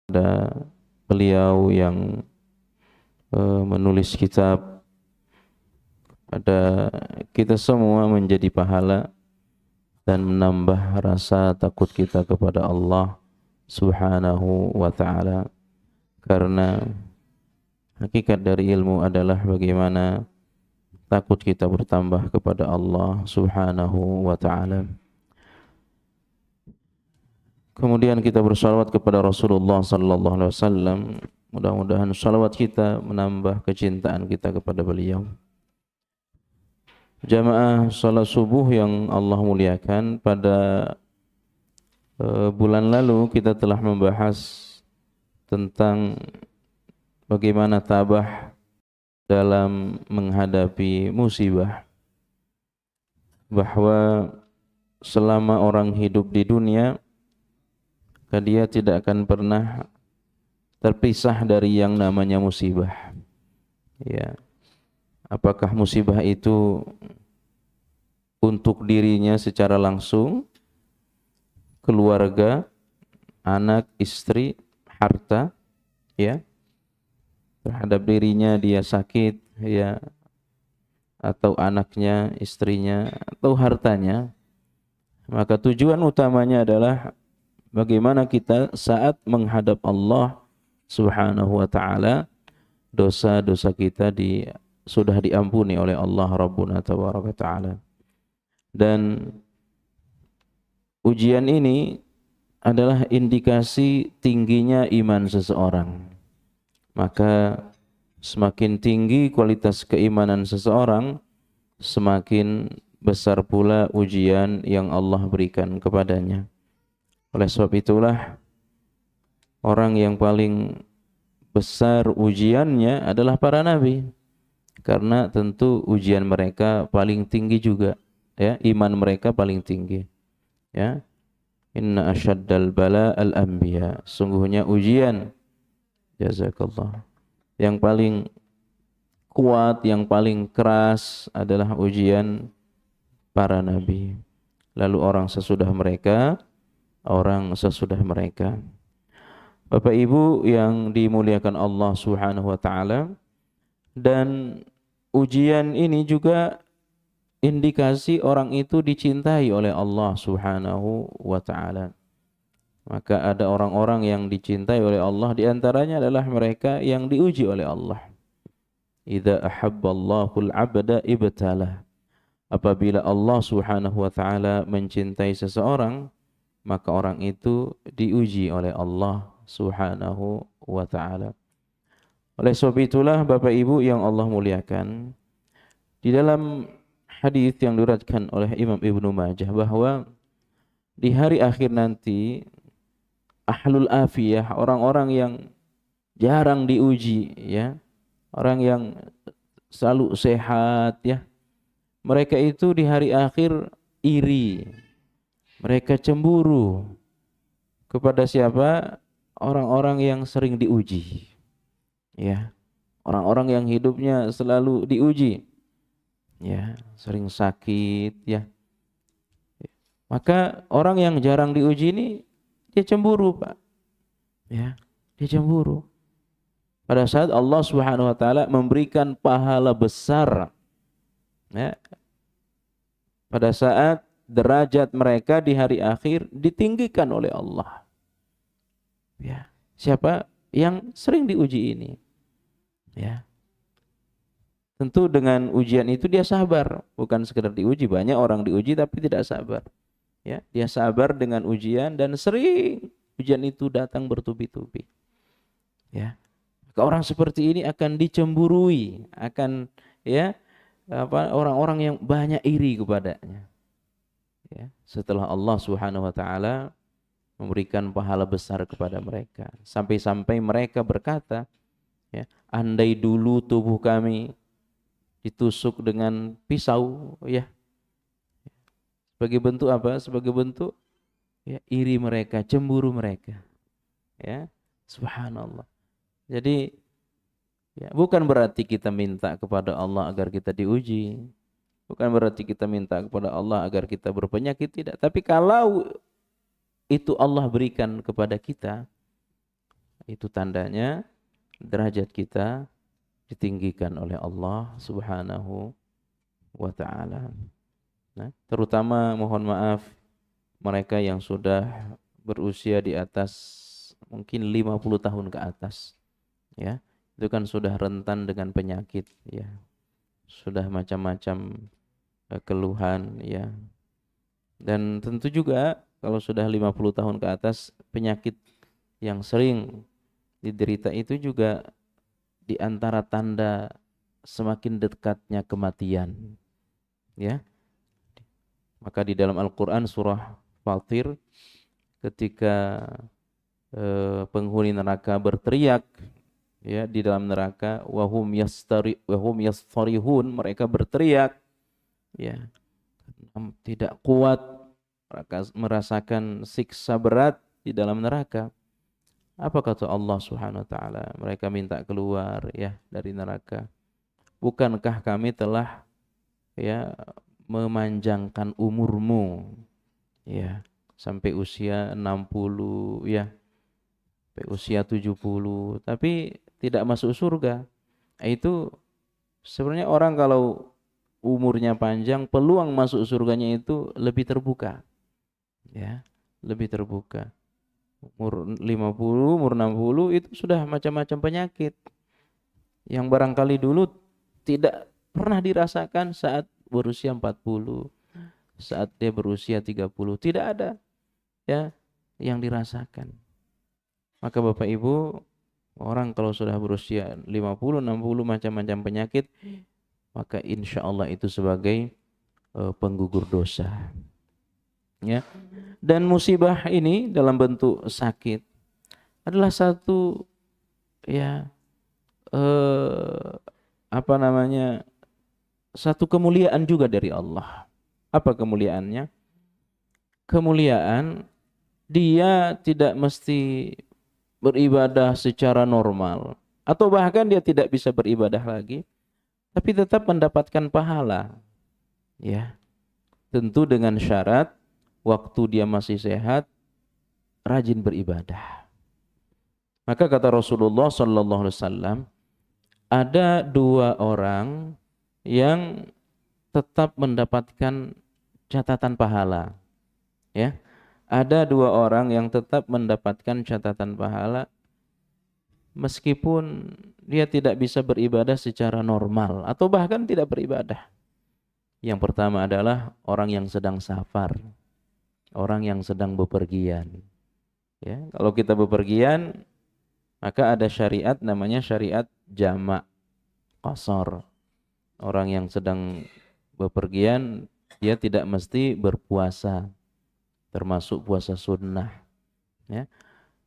Ada beliau yang menulis kitab, ada kita semua menjadi pahala dan menambah rasa takut kita kepada Allah Subhanahu wa ta'ala. Karena hakikat dari ilmu adalah bagaimana takut kita bertambah kepada Allah Subhanahu wa ta'ala. Kemudian kita bersalawat kepada Rasulullah sallallahu alaihi wasallam. Mudah-mudahan salawat kita menambah kecintaan kita kepada beliau. Jamaah salat subuh yang Allah muliakan, pada bulan lalu kita telah membahas tentang bagaimana tabah dalam menghadapi musibah. Bahwa selama orang hidup di dunia, dia tidak akan pernah terpisah dari yang namanya musibah. Ya. Apakah musibah itu untuk dirinya secara langsung, keluarga, anak, istri, harta, ya. Terhadap dirinya dia sakit, ya, atau anaknya, istrinya, atau hartanya. Maka tujuan utamanya adalah bagaimana kita saat menghadap Allah Subhanahu wa ta'ala, dosa-dosa kita sudah diampuni oleh Allah Rabbuna Tabaraka Ta'ala. Dan ujian ini adalah indikasi tingginya iman seseorang. Maka semakin tinggi kualitas keimanan seseorang, semakin besar pula ujian yang Allah berikan kepadanya. Oleh sebab itulah orang yang paling besar ujiannya adalah para nabi, karena tentu ujian mereka paling tinggi juga, ya, iman mereka paling tinggi, ya. Inna asyaddal bala al anbiya, sungguhnya ujian, jazakallah, yang paling kuat, yang paling keras adalah ujian para nabi, lalu orang sesudah mereka. Bapak Ibu yang dimuliakan Allah Subhanahu wa ta'ala, dan ujian ini juga indikasi orang itu dicintai oleh Allah Subhanahu wa ta'ala. Maka ada orang-orang yang dicintai oleh Allah, diantaranya adalah mereka yang diuji oleh Allah. Idza ahabballahul abda ibtalah. Apabila Allah Subhanahu wa ta'ala mencintai seseorang, maka orang itu diuji oleh Allah Subhanahu wa ta'ala. Oleh sebab itulah Bapak Ibu yang Allah muliakan, di dalam hadis yang diriwayatkan oleh Imam Ibnu Majah bahwa di hari akhir nanti ahlul afiyah, orang-orang yang jarang diuji, ya, orang yang selalu sehat, ya, mereka itu di hari akhir iri. Mereka cemburu kepada siapa? Orang-orang yang sering diuji. Ya. Orang-orang yang hidupnya selalu diuji. Ya, sering sakit, ya. Maka orang yang jarang diuji ini dia cemburu, Pak. Ya, dia cemburu. Pada saat Allah Subhanahu wa taala memberikan pahala besar, ya. Pada saat derajat mereka di hari akhir ditinggikan oleh Allah. Ya, siapa yang sering diuji ini? Ya. Tentu dengan ujian itu dia sabar, bukan sekedar diuji. Banyak orang diuji tapi tidak sabar. Ya, dia sabar dengan ujian dan sering ujian itu datang bertubi-tubi. Ya. Maka orang seperti ini akan dicemburui, akan, ya, orang-orang yang banyak iri kepadanya. Ya, setelah Allah Subhanahu wa ta'ala memberikan pahala besar kepada mereka, sampai-sampai mereka berkata, ya, andai dulu tubuh kami ditusuk dengan pisau, ya, sebagai bentuk apa? Sebagai bentuk, ya, iri mereka, cemburu mereka, ya, subhanallah. Jadi, ya, bukan berarti kita minta kepada Allah agar kita diuji. Bukan berarti kita minta kepada Allah agar kita berpenyakit, tidak. Tapi kalau itu Allah berikan kepada kita, itu tandanya derajat kita ditinggikan oleh Allah Subhanahu wa ta'ala. Nah, terutama mohon maaf mereka yang sudah berusia di atas mungkin 50 tahun ke atas, ya. Itu kan sudah rentan dengan penyakit, ya. Sudah macam-macam keluhan, ya. Dan tentu juga kalau sudah 50 tahun ke atas, penyakit yang sering diderita itu juga di antara tanda semakin dekatnya kematian, ya. Maka di dalam Al-Qur'an surah Fatir ketika penghuni neraka berteriak, ya, di dalam neraka, wahum yastarihun, mereka berteriak, ya, tidak kuat, mereka merasakan siksa berat di dalam neraka. Apa kata Allah Subhanahu wa taala? Mereka minta keluar, ya, dari neraka. Bukankah kami telah, ya, memanjangkan umurmu, ya, sampai usia 60, ya, sampai usia 70, tapi tidak masuk surga. Itu sebenarnya orang kalau umurnya panjang, peluang masuk surganya itu lebih terbuka, ya, lebih terbuka. Umur 50, umur 60 itu sudah macam-macam penyakit yang barangkali dulu tidak pernah dirasakan saat berusia 40, saat dia berusia 30, tidak ada, ya, yang dirasakan. Maka Bapak Ibu, orang kalau sudah berusia 50, 60 macam-macam penyakit, maka insya Allah itu sebagai penggugur dosa, ya. Dan musibah ini dalam bentuk sakit adalah satu, ya, satu kemuliaan juga dari Allah. Apa kemuliaannya? Kemuliaan dia tidak mesti beribadah secara normal, atau bahkan dia tidak bisa beribadah lagi, tapi tetap mendapatkan pahala, ya. Tentu dengan syarat waktu dia masih sehat, rajin beribadah. Maka kata Rasulullah sallallahu alaihi wasallam, ada dua orang yang tetap mendapatkan catatan pahala, ya. Ada dua orang yang tetap mendapatkan catatan pahala meskipun dia tidak bisa beribadah secara normal atau bahkan tidak beribadah. Yang pertama adalah orang yang sedang safar, orang yang sedang bepergian, ya. Kalau kita bepergian, maka ada syariat namanya syariat jamak qasar. Orang yang sedang bepergian, dia tidak mesti berpuasa, termasuk puasa sunnah, ya.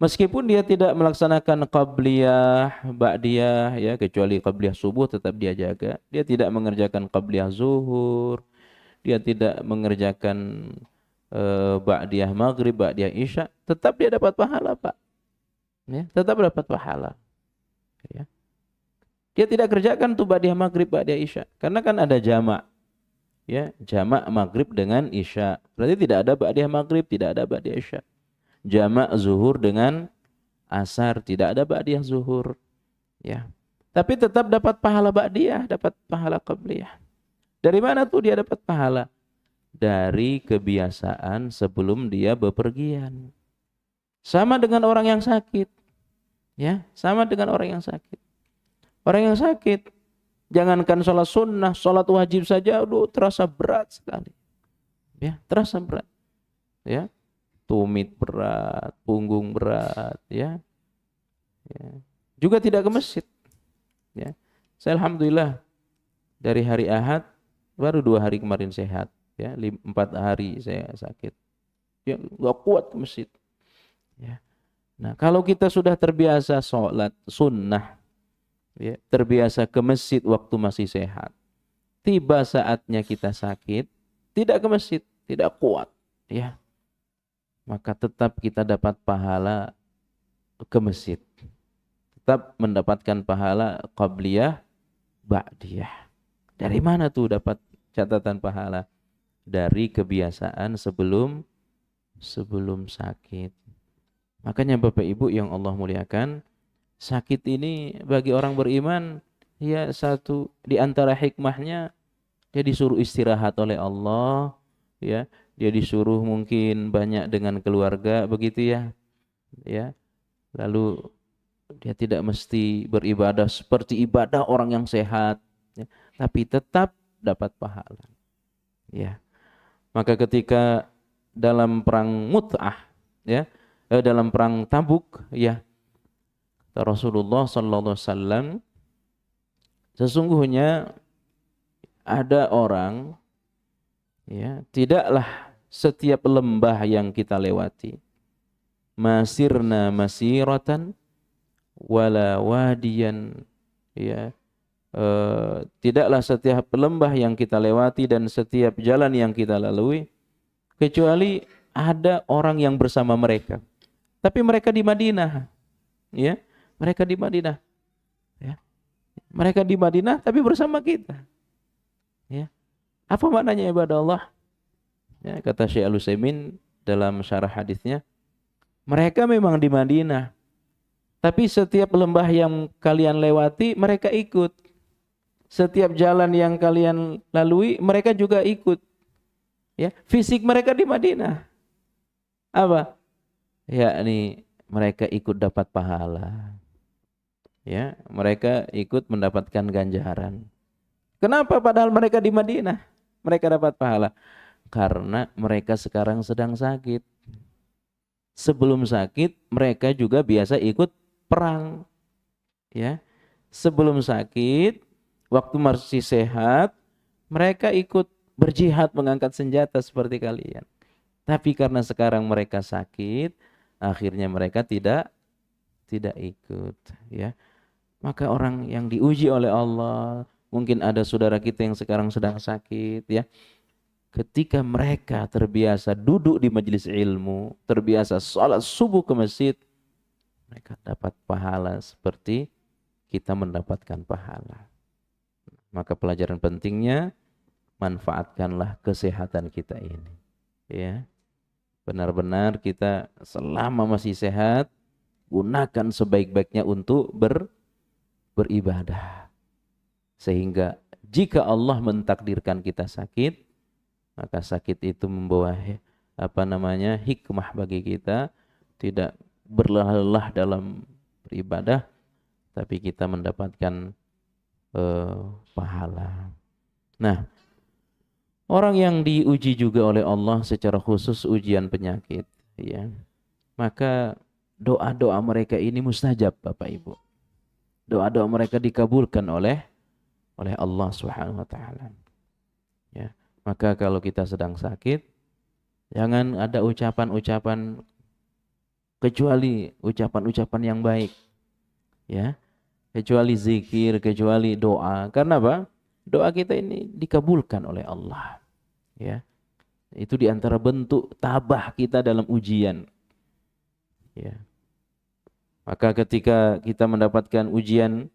Meskipun dia tidak melaksanakan qabliyah, ba'diyah, ya, kecuali qabliyah subuh tetap dia jaga. Dia tidak mengerjakan qabliyah zuhur, dia tidak mengerjakan ba'diyah maghrib, ba'diyah isya, tetap dia dapat pahala, Pak. Ya, tetap dapat pahala. Ya. Dia tidak kerjakan tuh ba'diyah maghrib, ba'diyah isya, karena kan ada jamak. Ya, jamak maghrib dengan isya. Berarti tidak ada ba'diyah maghrib, tidak ada ba'diyah isya. Jamak zuhur dengan asar, tidak ada ba'diyah zuhur. Ya. Tapi tetap dapat pahala ba'diyah, dapat pahala qabliyah. Dari mana tuh dia dapat pahala? Dari kebiasaan sebelum dia bepergian. Sama dengan orang yang sakit. Ya, sama dengan orang yang sakit. Orang yang sakit, jangankan sholat sunnah, sholat wajib saja, aduh, terasa berat sekali. Ya, terasa berat. Ya, tumit berat, punggung berat, ya. Ya. Juga tidak ke masjid. Ya, saya alhamdulillah dari hari Ahad baru 2 hari kemarin sehat. Ya, 4 hari saya sakit. Ya, nggak kuat ke masjid. Ya. Nah, kalau kita sudah terbiasa sholat sunnah, ya, terbiasa ke masjid waktu masih sehat, tiba saatnya kita sakit, tidak ke masjid, tidak kuat, ya, maka tetap kita dapat pahala ke masjid, tetap mendapatkan pahala qabliyah, ba'diyah. Dari mana tuh dapat catatan pahala? Dari kebiasaan sebelum sakit. Makanya Bapak Ibu yang Allah muliakan, Sakit ini bagi orang beriman, ya satu di antara hikmahnya dia disuruh istirahat oleh Allah, ya. Dia disuruh mungkin banyak dengan keluarga begitu ya. Ya. Lalu dia tidak mesti beribadah seperti ibadah orang yang sehat, ya, tapi tetap dapat pahala. Ya. Maka ketika dalam perang Mut'ah, ya, dalam perang Tabuk, ya, Rasulullah sallallahu alaihi wasallam, sesungguhnya ada orang, ya, tidaklah setiap lembah yang kita lewati, masirna masiratan wala wadiyan, ya, tidaklah setiap lembah yang kita lewati dan setiap jalan yang kita lalui kecuali ada orang yang bersama mereka. Tapi mereka di Madinah, ya, mereka di Madinah, ya, mereka di Madinah tapi bersama kita, ya. Apa maknanya ibadah Allah? Ya, kata Syekh Al-Utsaimin dalam syarah hadisnya, mereka memang di Madinah, tapi setiap lembah yang kalian lewati, mereka ikut. Setiap jalan yang kalian lalui, mereka juga ikut. Ya, fisik mereka di Madinah. Apa? Ya, ini mereka ikut dapat pahala. Ya, mereka ikut mendapatkan ganjaran. Kenapa padahal mereka di Madinah? Mereka dapat pahala. Karena mereka sekarang sedang sakit. Sebelum sakit, mereka juga biasa ikut perang. Ya. Sebelum sakit, waktu masih sehat, mereka ikut berjihad mengangkat senjata seperti kalian. Tapi karena sekarang mereka sakit, akhirnya mereka tidak ikut, ya. Maka orang yang diuji oleh Allah, mungkin ada saudara kita yang sekarang sedang sakit, ya. Ketika mereka terbiasa duduk di majelis ilmu, terbiasa sholat subuh ke masjid, mereka dapat pahala seperti kita mendapatkan pahala. Maka pelajaran pentingnya, manfaatkanlah kesehatan kita ini. Ya, benar-benar kita selama masih sehat, gunakan sebaik-baiknya untuk beribadah. Sehingga jika Allah mentakdirkan kita sakit, maka sakit itu membawa hikmah bagi kita, tidak berlelah dalam beribadah, tapi kita mendapatkan pahala. Nah, orang yang diuji juga oleh Allah secara khusus ujian penyakit, ya, maka doa-doa mereka ini mustajab, Bapak Ibu. Doa-doa mereka dikabulkan oleh Allah Subhanahu wa taala. Ya. Maka kalau kita sedang sakit, jangan ada ucapan-ucapan kecuali ucapan-ucapan yang baik. Ya. Kecuali zikir, kecuali doa. Karena apa? Doa kita ini dikabulkan oleh Allah. Ya. Itu di antara bentuk tabah kita dalam ujian. Ya. Maka ketika kita mendapatkan ujian,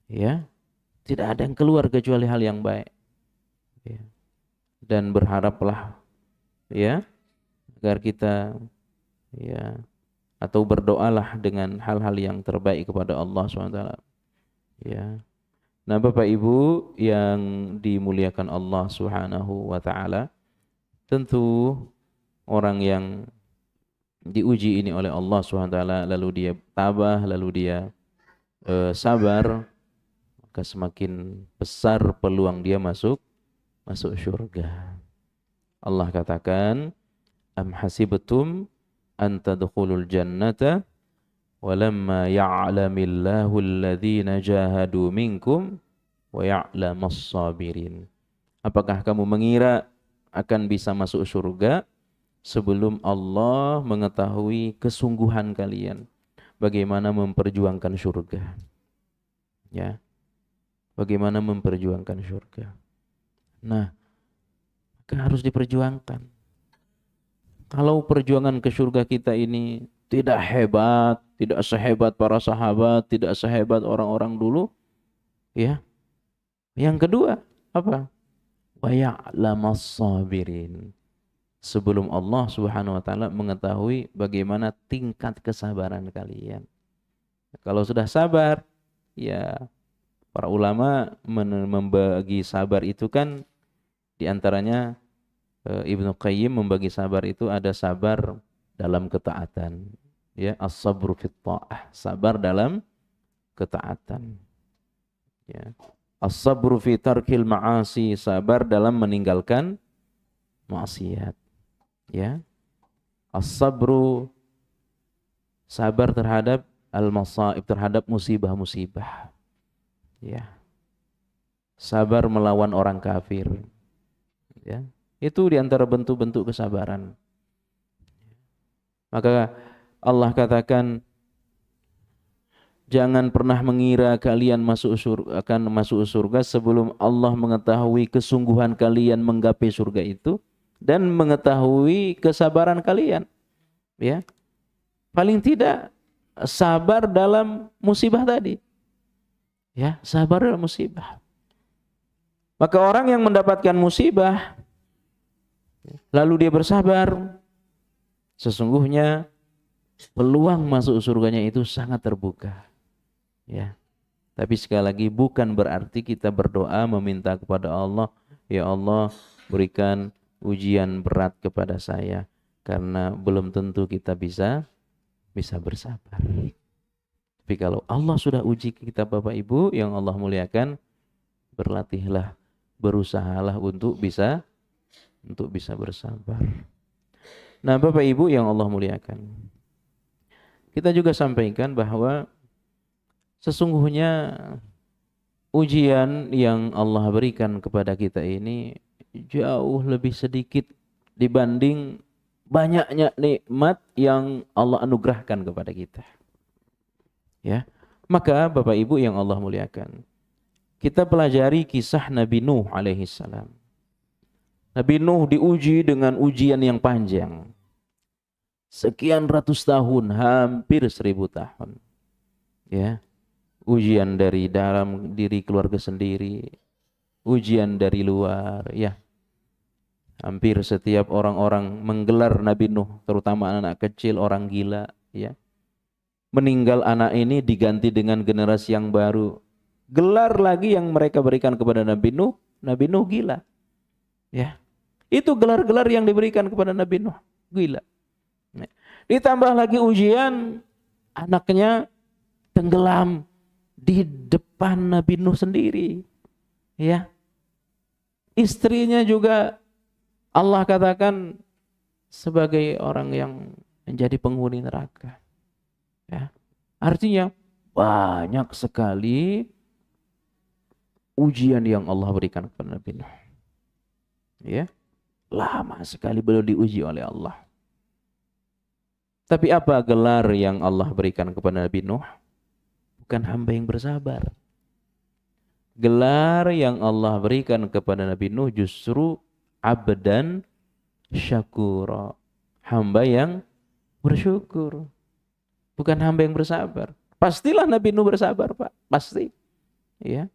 ya, tidak ada yang keluar kecuali hal yang baik. Ya. Dan berharaplah, ya, agar kita, ya, atau berdoalah dengan hal-hal yang terbaik kepada Allah SWT. Ya. Nah, Bapak Ibu yang dimuliakan Allah Subhanahu wa taala, tentu orang yang diuji ini oleh Allah SWT, lalu dia tabah, lalu dia sabar, maka semakin besar peluang dia masuk syurga. Allah katakan, am hasibtum an tadkhulul jannata walamma ya'lamillahu alladhina jahadu minkum wa ya'lamas sabirin. Apakah kamu mengira akan bisa masuk surga sebelum Allah mengetahui kesungguhan kalian bagaimana memperjuangkan surga? Ya. Bagaimana memperjuangkan surga? Nah, harus diperjuangkan. Kalau perjuangan ke surga kita ini tidak hebat, tidak sehebat para sahabat, tidak sehebat orang-orang dulu, ya. Yang kedua, apa? Wa ya'lamas sabirin. Sebelum Allah Subhanahu wa taala mengetahui bagaimana tingkat kesabaran kalian. Kalau sudah sabar, ya para ulama membagi sabar itu kan diantaranya Ibnu Qayyim membagi sabar itu ada sabar dalam ketaatan, ya, as-sabru fit ta'ah, sabar dalam ketaatan, ya. As-sabru fi tarkil ma'asi, sabar dalam meninggalkan maksiat, ya. As-sabru, sabar terhadap al-masaib, terhadap musibah-musibah, ya. Sabar melawan orang kafir, ya. Itu diantara bentuk-bentuk kesabaran. Maka Allah katakan, jangan pernah mengira kalian akan masuk surga sebelum Allah mengetahui kesungguhan kalian menggapai surga itu dan mengetahui kesabaran kalian. Ya, paling tidak sabar dalam musibah tadi. Ya, sabar dalam musibah. Maka orang yang mendapatkan musibah lalu dia bersabar, sesungguhnya peluang masuk surganya itu sangat terbuka. Ya. Tapi sekali lagi bukan berarti kita berdoa meminta kepada Allah, ya Allah berikan ujian berat kepada saya, karena belum tentu kita bisa bersabar. Tapi kalau Allah sudah uji kita Bapak Ibu yang Allah muliakan, berlatihlah, berusahalah untuk bisa bersabar. Nah Bapak Ibu yang Allah muliakan, kita juga sampaikan bahwa sesungguhnya ujian yang Allah berikan kepada kita ini jauh lebih sedikit dibanding banyaknya nikmat yang Allah anugerahkan kepada kita. Ya, maka Bapak Ibu yang Allah muliakan, kita pelajari kisah Nabi Nuh alaihi salam. Nabi Nuh diuji dengan ujian yang panjang. Sekian ratus tahun, hampir 1000 tahun. Ya. Ujian dari dalam diri keluarga sendiri, ujian dari luar, ya. Hampir setiap orang-orang menggelar Nabi Nuh, terutama anak kecil, orang gila, ya. Meninggal anak ini diganti dengan generasi yang baru. Gelar lagi yang mereka berikan kepada Nabi Nuh gila. Ya. Itu gelar-gelar yang diberikan kepada Nabi Nuh, gila. Ditambah lagi ujian anaknya tenggelam di depan Nabi Nuh sendiri. Ya. Istrinya juga Allah katakan sebagai orang yang menjadi penghuni neraka. Ya. Artinya banyak sekali ujian yang Allah berikan kepada Nabi Nuh. Ya. Lama sekali beliau diuji oleh Allah. Tapi apa gelar yang Allah berikan kepada Nabi Nuh? Bukan hamba yang bersabar. Gelar yang Allah berikan kepada Nabi Nuh justru abdan syakura. Hamba yang bersyukur. Bukan hamba yang bersabar. Pastilah Nabi Nuh bersabar, Pak. Pasti. Ya.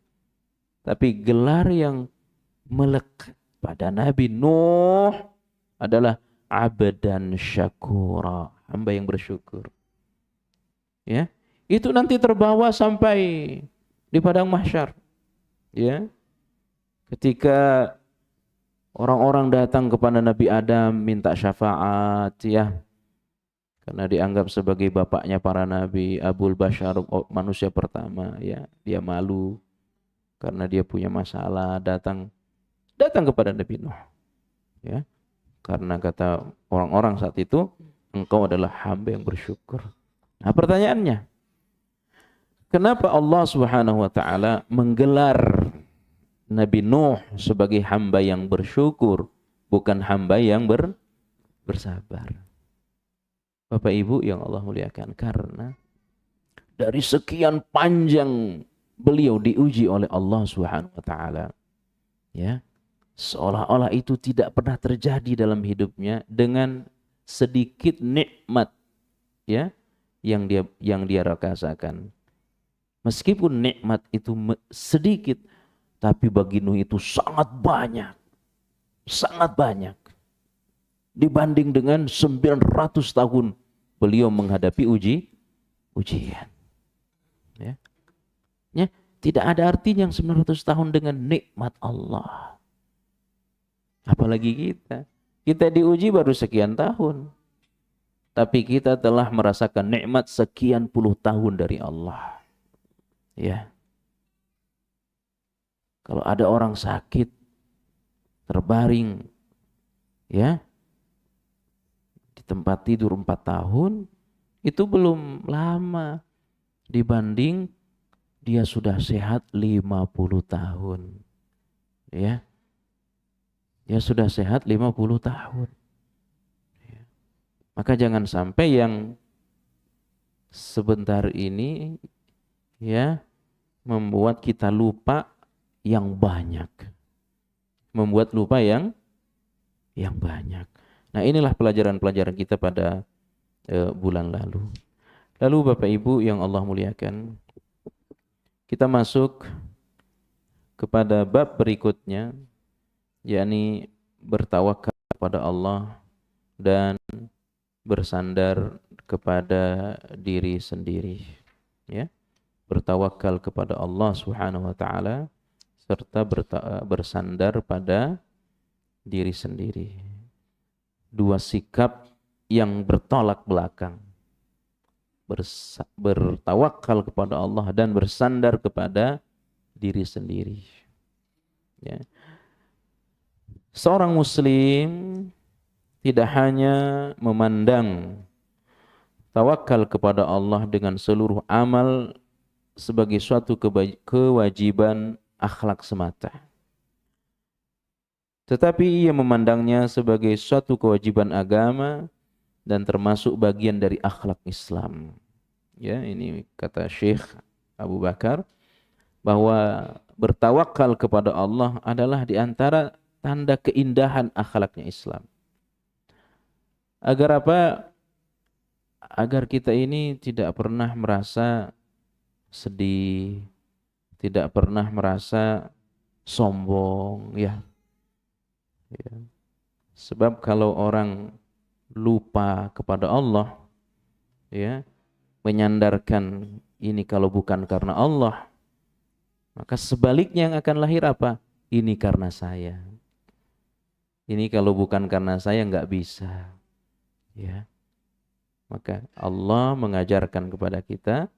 Tapi gelar yang melekat pada Nabi Nuh adalah abdan syakura. Hamba yang bersyukur. Ya. Itu nanti terbawa sampai di padang mahsyar. Ya. Ketika orang-orang datang kepada Nabi Adam minta syafaat, ya. Karena dianggap sebagai bapaknya para nabi, Abul Bashar, manusia pertama, ya. Dia malu karena dia punya masalah, datang kepada Nabi Nuh. Ya. Karena kata orang-orang saat itu, engkau adalah hamba yang bersyukur. Nah, pertanyaannya, kenapa Allah Subhanahu wa taala menggelar Nabi Nuh sebagai hamba yang bersyukur, bukan hamba yang bersabar? Bapak Ibu yang Allah muliakan, karena dari sekian panjang beliau diuji oleh Allah Subhanahu wa taala, ya, seolah-olah itu tidak pernah terjadi dalam hidupnya dengan sedikit nikmat, ya, yang dia rasakan. Meskipun nikmat itu sedikit, tapi bagi Nuh itu sangat banyak. Sangat banyak. Dibanding dengan 900 tahun beliau menghadapi ujian. Ya, tidak ada artinya yang 900 tahun dengan nikmat Allah. Apalagi kita. Kita diuji baru sekian tahun. Tapi kita telah merasakan nikmat sekian puluh tahun dari Allah. Ya. Kalau ada orang sakit, terbaring, ya, di tempat tidur 4 tahun, itu belum lama dibanding dia sudah sehat 50 tahun. Ya. Dia sudah sehat 50 tahun. Ya. Maka jangan sampai yang sebentar ini ya membuat kita lupa yang banyak. Membuat lupa yang banyak. Nah, inilah pelajaran-pelajaran kita pada bulan lalu. Lalu Bapak Ibu yang Allah muliakan, kita masuk kepada bab berikutnya, yakni bertawakal kepada Allah dan bersandar kepada diri sendiri. Ya, bertawakal kepada Allah Subhanahu wa taala serta bersandar pada diri sendiri. Dua sikap yang bertolak belakang. Bertawakal kepada Allah dan bersandar kepada diri sendiri. Ya. Seorang muslim tidak hanya memandang tawakal kepada Allah dengan seluruh amal sebagai suatu kewajiban akhlak semata, tetapi ia memandangnya sebagai suatu kewajiban agama dan termasuk bagian dari akhlak Islam. Ya, ini kata Syekh Abu Bakar bahwa bertawakal kepada Allah adalah di antara tanda keindahan akhlaknya Islam. Agar apa? Agar kita ini tidak pernah merasa sedih, tidak pernah merasa sombong, ya. Sebab kalau orang lupa kepada Allah, ya, menyandarkan ini kalau bukan karena Allah, maka sebaliknya yang akan lahir apa? Ini karena saya. Ini kalau bukan karena saya nggak bisa. Ya. Maka Allah mengajarkan kepada kita,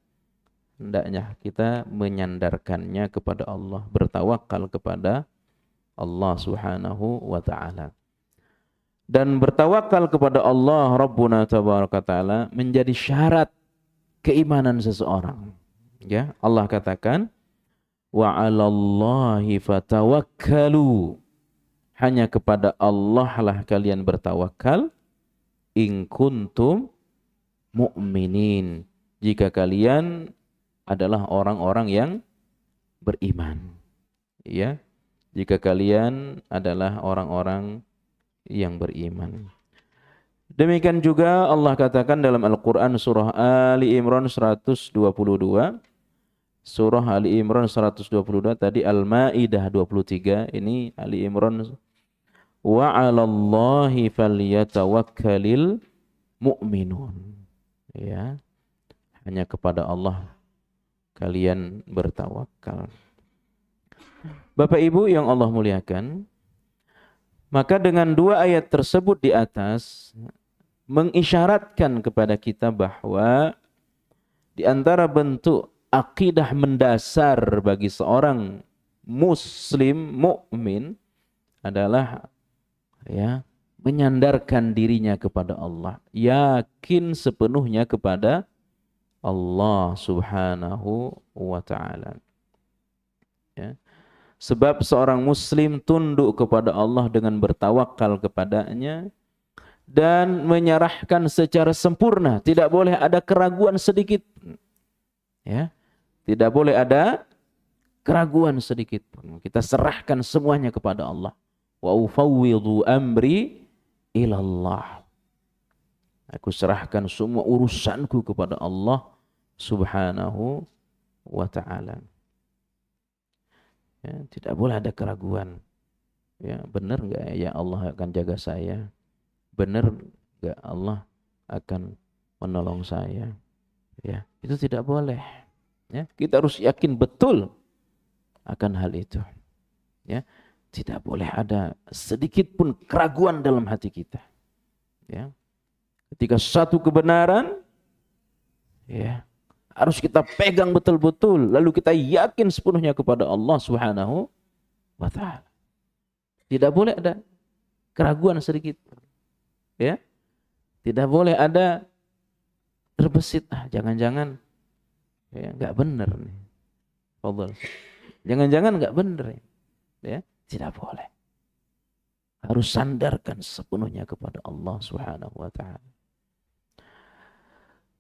hendaknya kita menyandarkannya kepada Allah, bertawakal kepada Allah Subhanahu wa taala. Dan bertawakal kepada Allah Rabbuna tabaraka taala menjadi syarat keimanan seseorang. Ya, Allah katakan wa 'alallahi fatawakkalu. Hanya kepada Allah lah kalian bertawakal in kuntum mu'minin. Jika kalian adalah orang-orang yang beriman. Ya. Jika kalian adalah orang-orang yang beriman. Demikian juga Allah katakan dalam Al-Quran surah Ali Imran 122. Surah Ali Imran 122 tadi Al-Ma'idah 23. Ini Ali Imran. Wa 'alallahi falyatawakkalil mu'minun. Ya. Hanya kepada Allah kalian bertawakal. Bapak Ibu yang Allah muliakan, maka dengan dua ayat tersebut di atas mengisyaratkan kepada kita bahwa di antara bentuk akidah mendasar bagi seorang muslim mukmin adalah ya menyandarkan dirinya kepada Allah, yakin sepenuhnya kepada Allah Subhanahu wa taala. Ya. Sebab seorang muslim tunduk kepada Allah dengan bertawakal kepadanya dan menyerahkan secara sempurna, tidak boleh ada keraguan sedikit. Ya. Tidak boleh ada keraguan sedikit pun. Kita serahkan semuanya kepada Allah. Wa ufawwidhu amri ilallah. Aku serahkan semua urusanku kepada Allah Subhanahu wa taala. Ya, tidak boleh ada keraguan. Ya, benar enggak ya Allah akan jaga saya? Benar enggak Allah akan menolong saya? Ya, itu tidak boleh. Ya, kita harus yakin betul akan hal itu. Ya, tidak boleh ada sedikit pun keraguan dalam hati kita. Ya, ketika satu kebenaran, ya, harus kita pegang betul-betul, lalu kita yakin sepenuhnya kepada Allah Subhanahu wa taala. Tidak boleh ada keraguan sedikit. Ya. Tidak boleh ada terbesit, jangan-jangan ya enggak benar nih. Fadhil. Jangan-jangan enggak benar ya. Ya, tidak boleh. Harus sandarkan sepenuhnya kepada Allah Subhanahu wa taala.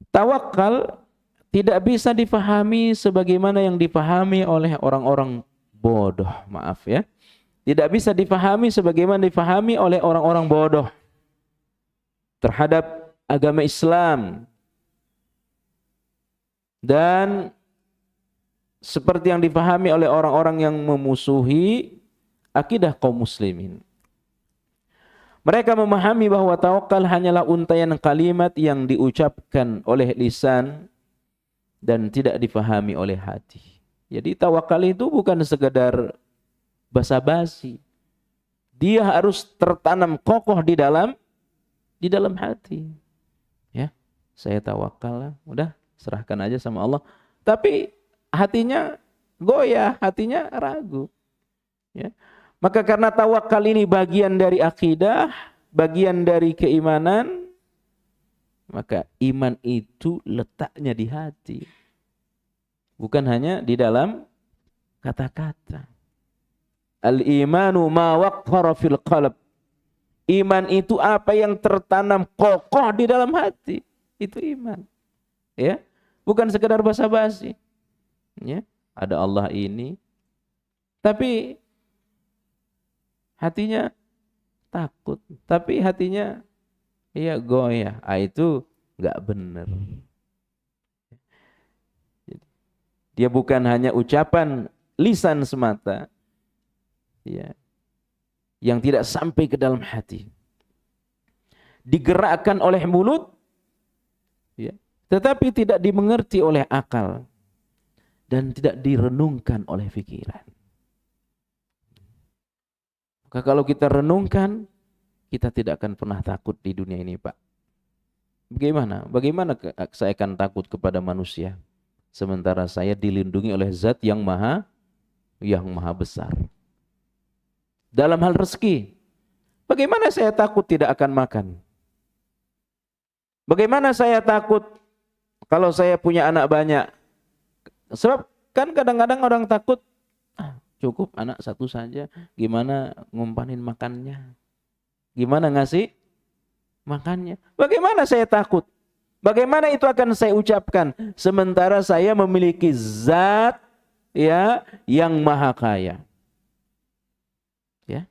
Tawakal tidak bisa difahami sebagaimana yang difahami oleh orang-orang bodoh, maaf ya. Tidak bisa difahami sebagaimana difahami oleh orang-orang bodoh terhadap agama Islam. Dan seperti yang difahami oleh orang-orang yang memusuhi akidah kaum muslimin. Mereka memahami bahwa tawakal hanyalah untaian kalimat yang diucapkan oleh lisan dan tidak difahami oleh hati. Jadi tawakal itu bukan sekedar basa-basi. Dia harus tertanam kokoh di dalam hati. Ya, saya tawakal lah, udah serahkan aja sama Allah. Tapi hatinya goyah, hatinya ragu. Ya. Maka karena tawakal ini bagian dari akidah, bagian dari keimanan, maka iman itu letaknya di hati. Bukan hanya di dalam kata-kata. Al-imanu ma waqara fil qalb. Iman itu apa yang tertanam kokoh di dalam hati. Itu iman. Ya. Bukan sekedar basa-basi. Ya, ada Allah ini. Tapi hatinya takut. Tapi hatinya ya goyah. Itu enggak benar. Dia bukan hanya ucapan lisan semata. Ya, yang tidak sampai ke dalam hati. Digerakkan oleh mulut, ya, tetapi tidak dimengerti oleh akal dan tidak direnungkan oleh pikiran. Maka kalau kita renungkan, kita tidak akan pernah takut di dunia ini, Pak. Bagaimana? Bagaimana saya akan takut kepada manusia sementara saya dilindungi oleh Zat yang maha besar. Dalam hal rezeki, bagaimana saya takut tidak akan makan? Bagaimana saya takut kalau saya punya anak banyak? Sebab kan kadang-kadang orang takut, cukup anak satu saja, gimana ngumpanin makannya? Gimana ngasih makannya? Bagaimana saya takut? Bagaimana itu akan saya ucapkan sementara saya memiliki Zat ya yang maha kaya? Ya.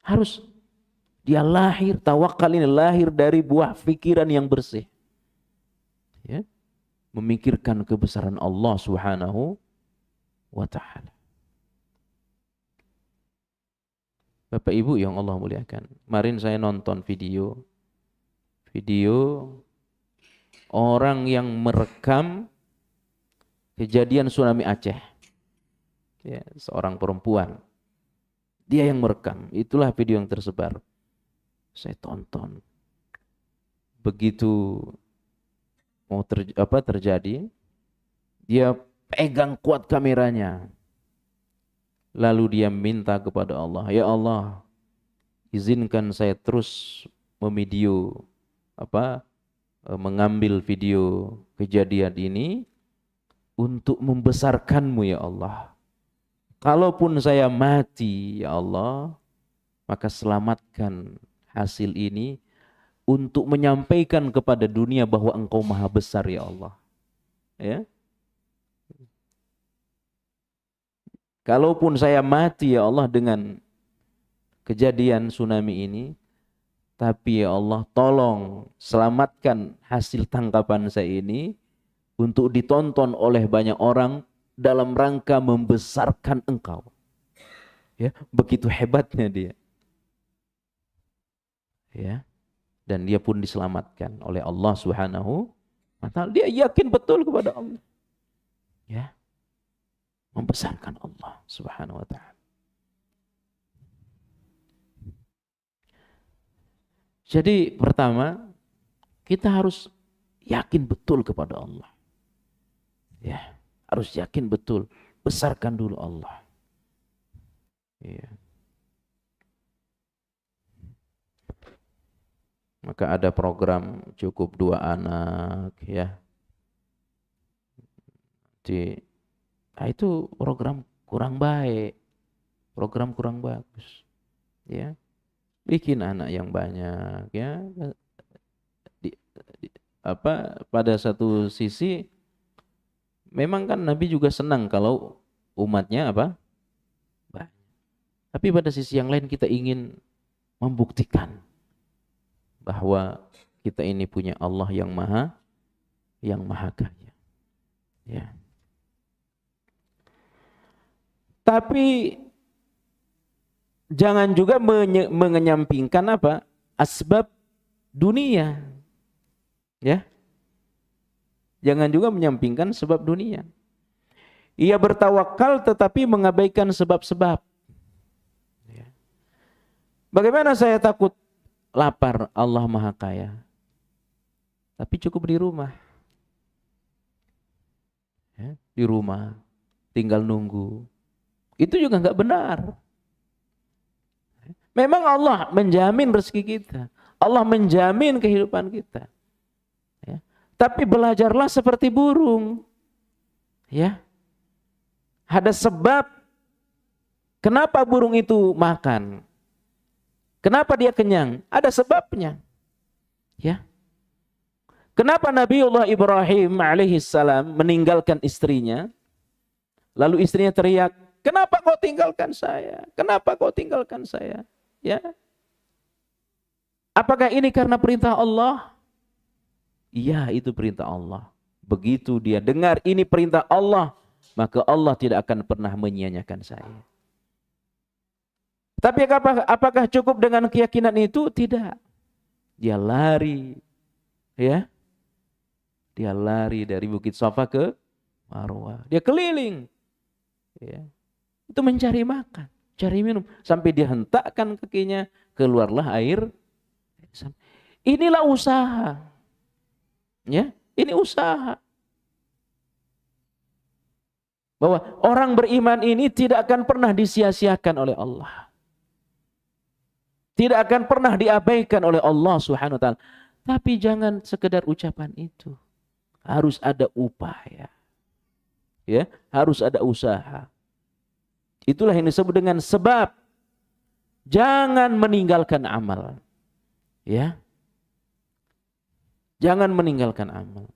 Harus dia lahir, tawakal ini lahir dari buah pikiran yang bersih. Ya. Memikirkan kebesaran Allah Subhanahu wa taala. Bapak Ibu yang Allah muliakan. Kemarin saya nonton video orang yang merekam kejadian tsunami Aceh. Ya, seorang perempuan. Dia yang merekam. Itulah video yang tersebar. Saya tonton. Begitu mau terjadi, dia pegang kuat kameranya. Lalu dia minta kepada Allah, ya Allah, izinkan saya terus mengambil video kejadian ini untuk membesarkan-Mu ya Allah. Kalaupun saya mati ya Allah, maka selamatkan hasil ini untuk menyampaikan kepada dunia bahwa Engkau maha besar ya Allah. Ya. Kalaupun saya mati ya Allah dengan kejadian tsunami ini, tapi ya Allah tolong selamatkan hasil tangkapan saya ini untuk ditonton oleh banyak orang dalam rangka membesarkan Engkau. Ya, begitu hebatnya dia. Ya. dan dia pun diselamatkan oleh Allah Subhanahu wa taala. Dia yakin betul kepada Allah. Ya. Membesarkan Allah Subhanahu wa taala. Jadi pertama, kita harus yakin betul kepada Allah. Ya, harus yakin betul, besarkan dulu Allah. Ya. Maka ada program cukup 2 anak, ya. Itu program kurang baik, program kurang bagus, ya. Bikin anak yang banyak, ya. Pada satu sisi memang kan Nabi juga senang kalau umatnya banyak. Tapi pada sisi yang lain kita ingin membuktikan bahwa kita ini punya Allah yang maha kaya. Ya. Tapi jangan juga mengenyampingkan asbab dunia. Ya. Jangan juga menyampingkan sebab dunia. Ia bertawakal tetapi mengabaikan sebab-sebab. Ya. Bagaimana saya takut lapar, Allah maha kaya. Tapi cukup di rumah. Ya, di rumah. Tinggal nunggu. Itu juga enggak benar. Memang Allah menjamin rezeki kita. Allah menjamin kehidupan kita. Ya. Tapi belajarlah seperti burung. Ya. Ada sebab kenapa burung itu makan. Kenapa dia kenyang? Ada sebabnya. Ya. Kenapa Nabiullah Ibrahim alaihissalam meninggalkan istrinya? Lalu istrinya teriak, "Kenapa kau tinggalkan saya? Kenapa kau tinggalkan saya?" Ya. Apakah ini karena perintah Allah? Iya, itu perintah Allah. Begitu dia dengar ini perintah Allah, maka Allah tidak akan pernah menyia-nyiakan saya. Tapi apakah cukup dengan keyakinan itu? Tidak. Dia lari. Ya. Dia lari dari Bukit Safa ke Marwah. Dia keliling. Ya. Itu mencari makan, cari minum. Sampai dia hentakkan kakinya, keluarlah air. Inilah usaha. Ya, ini usaha. Bahwa orang beriman ini tidak akan pernah disia-siakan oleh Allah. Tidak akan pernah diabaikan oleh Allah Subhanahu wa taala. Tapi jangan sekedar ucapan itu. Harus ada upaya. Ya, harus ada usaha. Itulah yang disebut dengan sebab. Jangan meninggalkan amal. Ya. Jangan meninggalkan amal.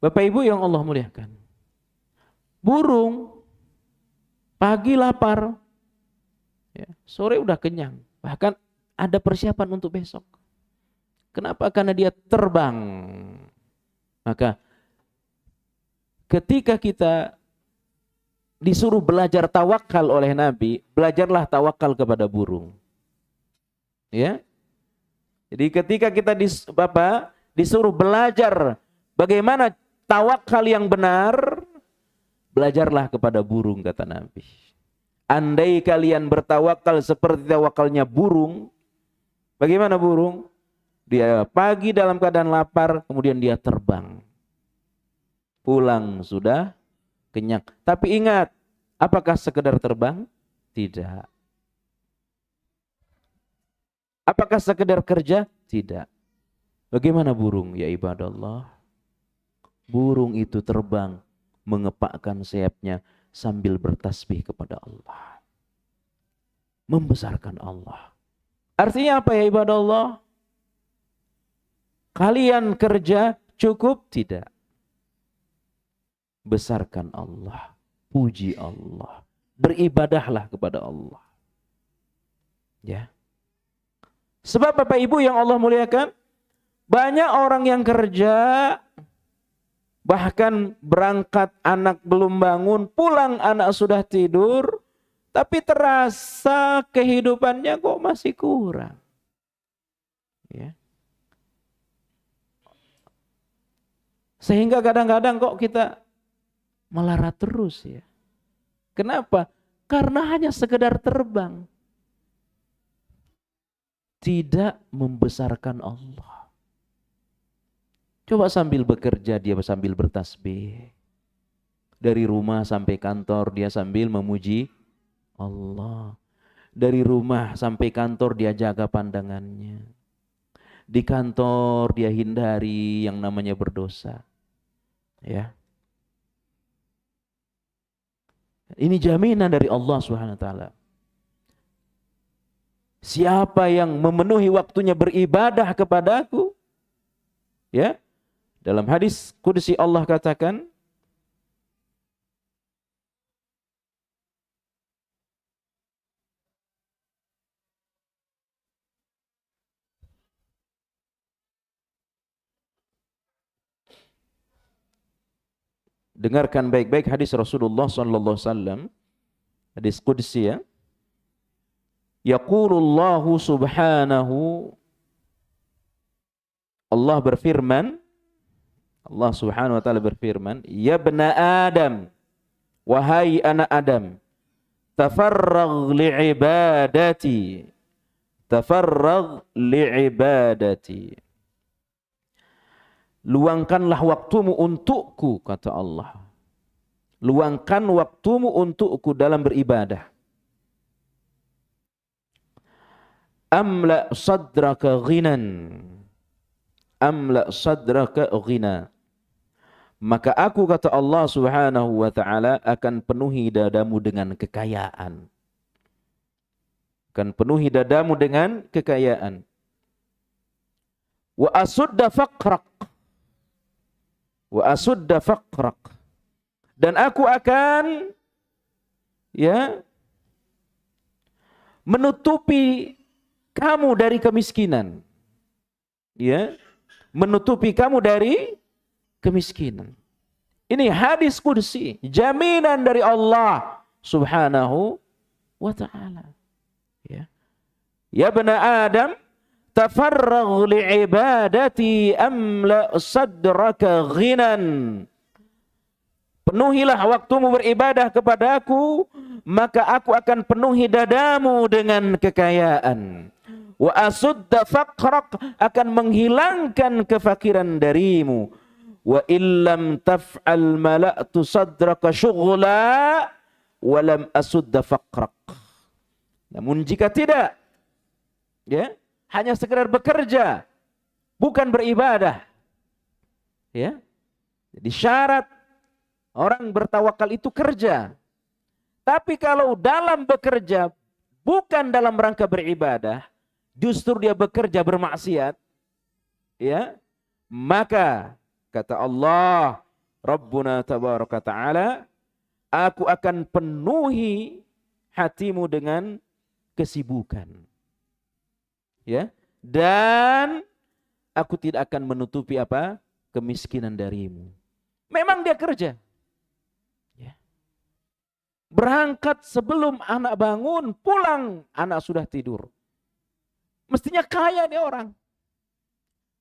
Bapak Ibu yang Allah muliakan. Burung pagi lapar, ya, sore udah kenyang. Bahkan ada persiapan untuk besok. Kenapa? Karena dia terbang. Maka ketika kita disuruh belajar tawakal oleh Nabi, belajarlah tawakal kepada burung. Ya. Jadi ketika kita disuruh belajar bagaimana tawakal yang benar, belajarlah kepada burung, kata Nabi. Andai kalian bertawakal seperti tawakalnya burung, bagaimana burung? Dia pagi dalam keadaan lapar, kemudian dia terbang. Pulang sudah kenyang. Tapi ingat, apakah sekedar terbang? Tidak. Apakah sekedar kerja? Tidak. Bagaimana burung, ya ibadallah? Burung itu terbang, mengepakkan sayapnya sambil bertasbih kepada Allah. Membesarkan Allah. Artinya apa ya ibadallah? Kalian kerja cukup? Tidak. Besarkan Allah. Puji Allah. Beribadahlah kepada Allah. Ya. Sebab Bapak Ibu yang Allah muliakan, banyak orang yang kerja Bahkan berangkat anak belum bangun, pulang anak sudah tidur, tapi terasa kehidupannya kok masih kurang. Ya. Sehingga kadang-kadang kok kita melarat terus ya. Kenapa? Karena hanya sekedar terbang. Tidak membesarkan Allah. Coba sambil bekerja dia sambil bertasbih. Dari rumah sampai kantor dia sambil memuji Allah. Dari rumah sampai kantor dia jaga pandangannya. Di kantor dia hindari yang namanya berdosa. Ya. Ini jaminan dari Allah Subhanahu wa taala. Siapa yang memenuhi waktunya beribadah kepadaku, ya, dalam hadis qudsi Allah katakan, dengarkan baik-baik hadis Rasulullah sallallahu alaihi wasallam, hadis qudsi ya. Yaqulullahu subhanahu, Allah berfirman, Allah Subhanahu wa taala berfirman, "Ya bna Adam, wahai anak Adam, tafarragh li'ibadati, tafarragh li'ibadati." Luangkanlah waktumu untukku, kata Allah. Luangkan waktumu untukku dalam beribadah. Amla sadraka ghinan, amla sadraka ghina. Maka aku, kata Allah Subhanahu wa taala, akan penuhi dadamu dengan kekayaan. Akan penuhi dadamu dengan kekayaan. Wa asudda faqrak. Wa asudda faqrak. Dan aku akan menutupi kamu dari kemiskinan. Menutupi kamu dari kemiskinan. Ini hadis qudsi, jaminan dari Allah Subhanahu wa taala. Ya bna Adam, tafarragh li'ibadati amla sadraka ghinan. Penuhilah waktumu beribadah kepadaku, maka aku akan penuhi dadamu dengan kekayaan. Wa asudda faqrak, akan menghilangkan kefakiran darimu. Wa illam taf'al mala'tu sadraka syughla wa lam asudda faqrak. Namun jika tidak, hanya sekedar bekerja, bukan beribadah. Jadi syarat orang bertawakal itu kerja. Tapi kalau dalam bekerja bukan dalam rangka beribadah, justru dia bekerja bermaksiat, maka kata Allah Rabbuna tabaraka ta'ala, aku akan penuhi hatimu dengan kesibukan. Dan aku tidak akan menutupi kemiskinan darimu. Memang dia kerja. Berangkat sebelum anak bangun, pulang anak sudah tidur. Mestinya kaya nih orang.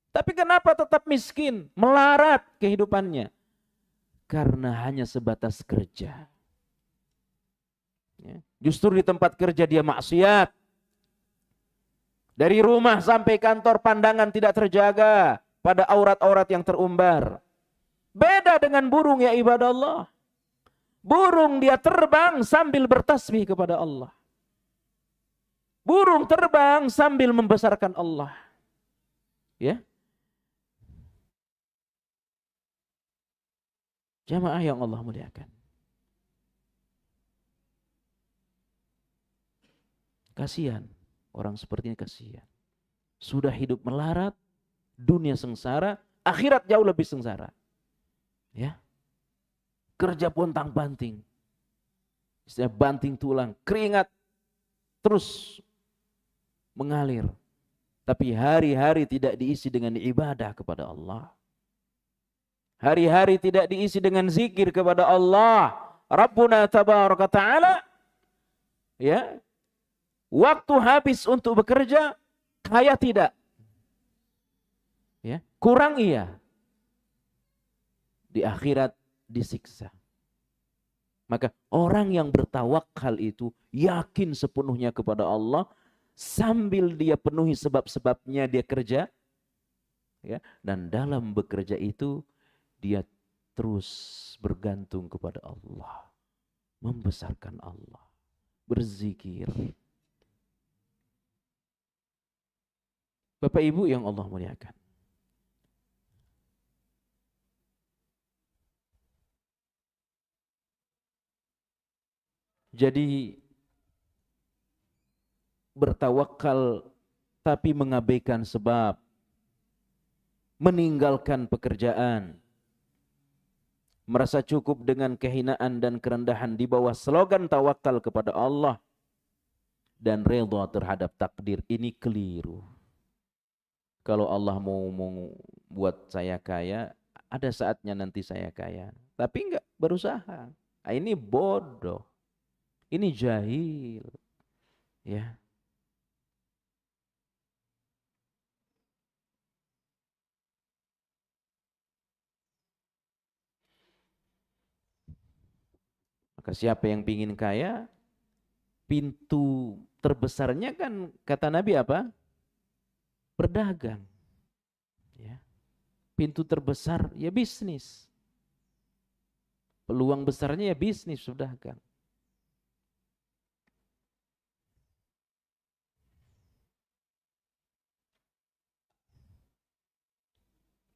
Tapi kenapa tetap miskin, melarat kehidupannya? Karena hanya sebatas kerja. Justru di tempat kerja dia maksiat. Dari rumah sampai kantor pandangan tidak terjaga pada aurat-aurat yang terumbar. Beda dengan burung, ya ibadah Allah. Burung dia terbang sambil bertasbih kepada Allah. Burung terbang sambil membesarkan Allah. Jamaah yang Allah muliakan. Kasihan. Orang seperti ini kasihan. Sudah hidup melarat, dunia sengsara, akhirat jauh lebih sengsara. Kerja pontang-panting. Istilah banting tulang, keringat terus mengalir. Tapi hari-hari tidak diisi dengan ibadah kepada Allah. hari-hari tidak diisi dengan zikir kepada Allah Rabbuna tabaraka ta'ala, ya, waktu habis untuk bekerja, kaya tidak, ya, kurang iya, di akhirat disiksa. Maka orang yang bertawakal itu yakin sepenuhnya kepada Allah, sambil dia penuhi sebab-sebabnya dia kerja, ya, dan dalam bekerja itu dia terus bergantung kepada Allah, membesarkan Allah, berzikir. Bapak Ibu yang Allah muliakan, jadi bertawakal tapi mengabaikan sebab, meninggalkan pekerjaan, merasa cukup dengan kehinaan dan kerendahan di bawah slogan tawakal kepada Allah dan redha terhadap takdir, ini keliru. Kalau Allah mau buat saya kaya, ada saatnya nanti saya kaya, tapi enggak berusaha. Nah, ini bodoh. Ini jahil. Ya. Maka siapa yang ingin kaya, pintu terbesarnya kan kata Nabi apa? Berdagang. Ya. Pintu terbesar ya bisnis. Peluang besarnya ya bisnis, berdagang.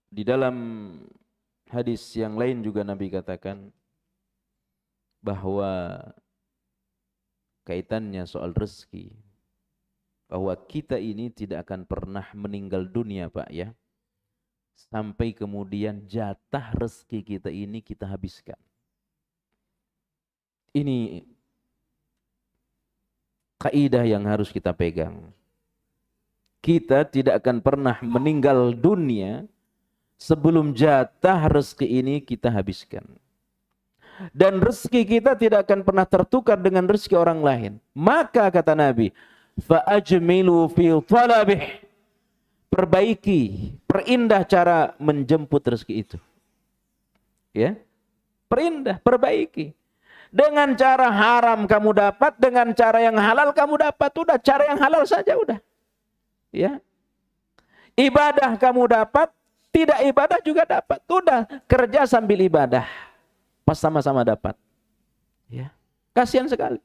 Di dalam hadis yang lain juga Nabi katakan bahwa kaitannya soal rezeki, bahwa kita ini tidak akan pernah meninggal dunia, Pak, ya, sampai kemudian jatah rezeki kita ini kita habiskan. Ini kaidah yang harus kita pegang. Kita tidak akan pernah meninggal dunia sebelum jatah rezeki ini kita habiskan. Dan rezeki kita tidak akan pernah tertukar dengan rezeki orang lain. Maka kata Nabi, fa'ajmilu fi talabih. Perbaiki, perindah cara menjemput rezeki itu. Ya. Perindah, perbaiki. Dengan cara haram kamu dapat, dengan cara yang halal kamu dapat, udah cara yang halal saja udah. Ya. Ibadah kamu dapat, tidak ibadah juga dapat. Udah, kerja sambil ibadah. Pas sama-sama dapat. Ya. Kasihan sekali.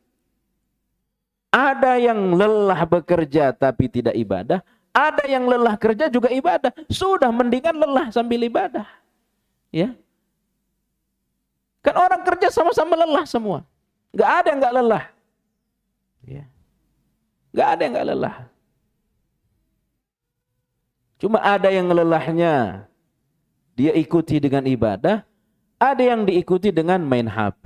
Ada yang lelah bekerja tapi tidak ibadah, ada yang lelah kerja juga ibadah. Sudah mendingan lelah sambil ibadah. Ya. Kan orang kerja sama-sama lelah semua. Enggak ada yang enggak lelah. Ya. Enggak ada yang enggak lelah. Cuma ada yang lelahnya dia ikuti dengan ibadah, ada yang diikuti dengan main HP.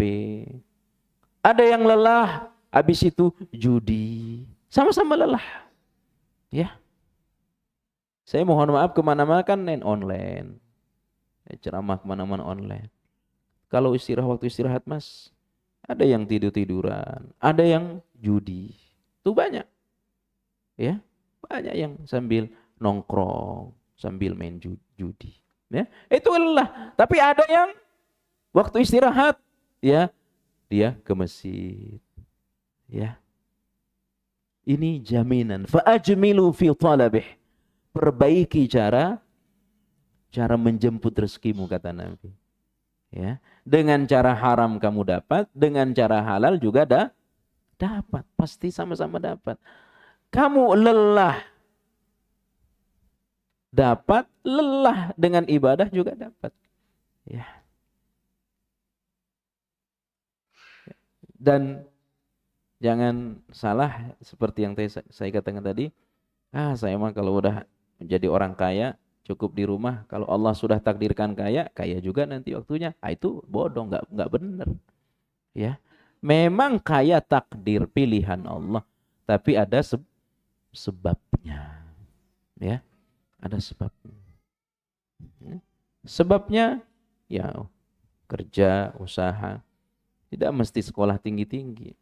Ada yang lelah, habis itu judi. Sama-sama lelah. Ya. Saya mohon maaf, kemana-mana kan online. Ceramah kemana-mana online. Kalau waktu istirahat mas, ada yang tidur-tiduran, ada yang judi. Itu banyak. Ya, banyak yang sambil nongkrong, sambil main judi. Ya, itu lelah. Tapi ada yang waktu istirahat, ya, dia ke masjid. Ya. Ini jaminan. Fa'ajmilu fi talabih. Perbaiki cara menjemput rezekimu, kata Nabi. Ya. Dengan cara haram kamu dapat, dengan cara halal juga dapat. Pasti sama-sama dapat. Kamu lelah dapat, lelah dengan ibadah juga dapat. Ya. Dan jangan salah seperti yang saya katakan tadi, saya mah kalau udah menjadi orang kaya cukup di rumah, kalau Allah sudah takdirkan kaya, kaya juga nanti waktunya. Itu bodoh, enggak benar. Ya. Memang kaya takdir pilihan Allah, tapi ada sebabnya. Ya. Ada sebabnya. Ya. Sebabnya ya kerja, usaha. Tidak mesti sekolah tinggi-tinggi.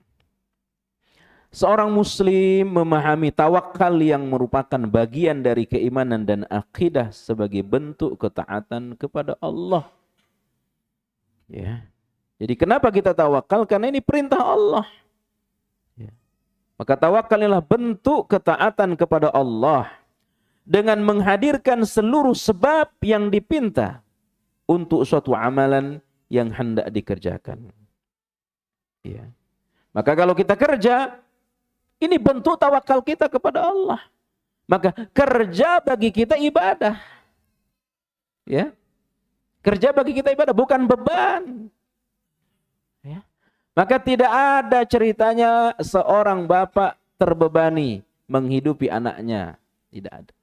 Seorang muslim memahami tawakal yang merupakan bagian dari keimanan dan akidah sebagai bentuk ketaatan kepada Allah. Ya. Jadi kenapa kita tawakal? Karena ini perintah Allah. Ya. Maka tawakal adalah bentuk ketaatan kepada Allah dengan menghadirkan seluruh sebab yang dipinta untuk suatu amalan yang hendak dikerjakan. Ya. Maka kalau kita kerja, ini bentuk tawakal kita kepada Allah. Maka kerja bagi kita ibadah. Ya. Kerja bagi kita ibadah, bukan beban. Ya. Maka tidak ada ceritanya seorang bapak terbebani menghidupi anaknya. Tidak ada.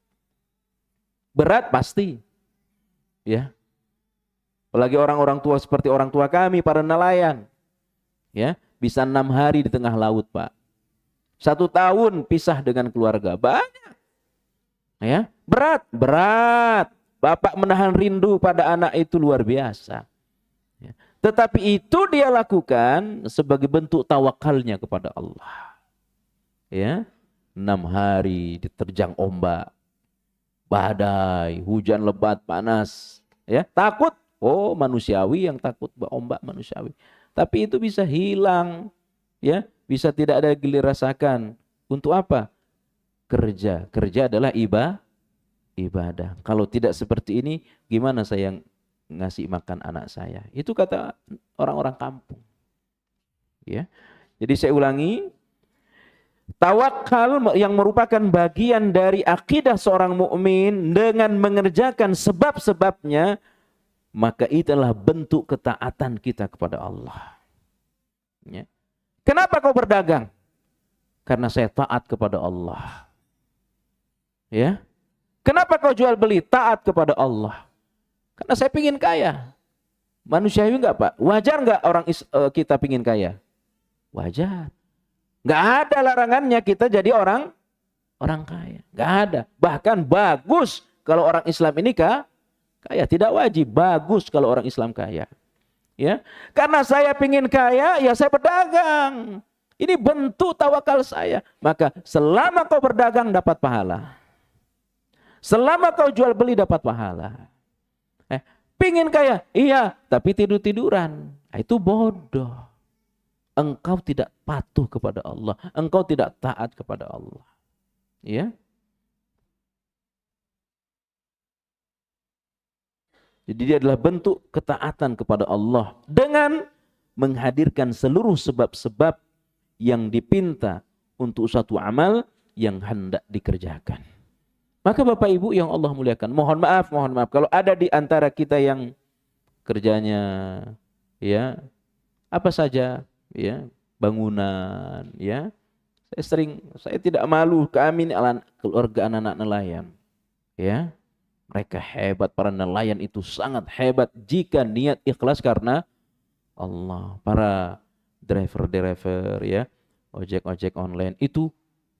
Berat pasti. Ya. Apalagi orang-orang tua seperti orang tua kami, para nelayan. Ya, bisa 6 hari di tengah laut, Pak. 1 tahun pisah dengan keluarga. Banyak. Ya, berat. Bapak menahan rindu pada anak itu luar biasa. Ya. Tetapi itu dia lakukan sebagai bentuk tawakalnya kepada Allah. Ya, 6 hari diterjang ombak, badai, hujan lebat, panas. Ya, takut. Oh, manusiawi yang takut ombak manusiawi. Tapi itu bisa hilang, ya, bisa tidak ada lagi rasakan. Untuk apa? Kerja. Kerja adalah ibadah. Kalau tidak seperti ini, gimana saya ngasih makan anak saya? Itu kata orang-orang kampung. Ya. Jadi saya ulangi, tawakal yang merupakan bagian dari akidah seorang mukmin dengan mengerjakan sebab-sebabnya, maka itulah bentuk ketaatan kita kepada Allah. Ya. Kenapa kau berdagang? Karena saya taat kepada Allah. Ya. Kenapa kau jual beli? Taat kepada Allah. Karena saya pingin kaya. Manusiawi enggak, Pak? Wajar enggak orang kita pingin kaya? Wajar. Enggak ada larangannya kita jadi orang kaya. Enggak ada. Bahkan bagus kalau orang Islam ini kaya, tidak wajib, bagus kalau orang Islam kaya. Ya, karena saya pingin kaya, ya saya berdagang. Ini bentuk tawakal saya. Maka selama kau berdagang dapat pahala. Selama kau jual beli dapat pahala. Pingin kaya, iya, tapi tidur-tiduran. Itu bodoh. Engkau tidak patuh kepada Allah. Engkau tidak taat kepada Allah. Ya. Jadi dia adalah bentuk ketaatan kepada Allah dengan menghadirkan seluruh sebab-sebab yang dipinta untuk satu amal yang hendak dikerjakan. Maka Bapak Ibu yang Allah muliakan, mohon maaf kalau ada di antara kita yang kerjanya ya apa saja, ya bangunan, ya saya tidak malu, kami keluarga anak-anak nelayan, ya. Mereka hebat, para nelayan itu sangat hebat jika niat ikhlas karena Allah. Para driver-driver, ya, ojek-ojek online itu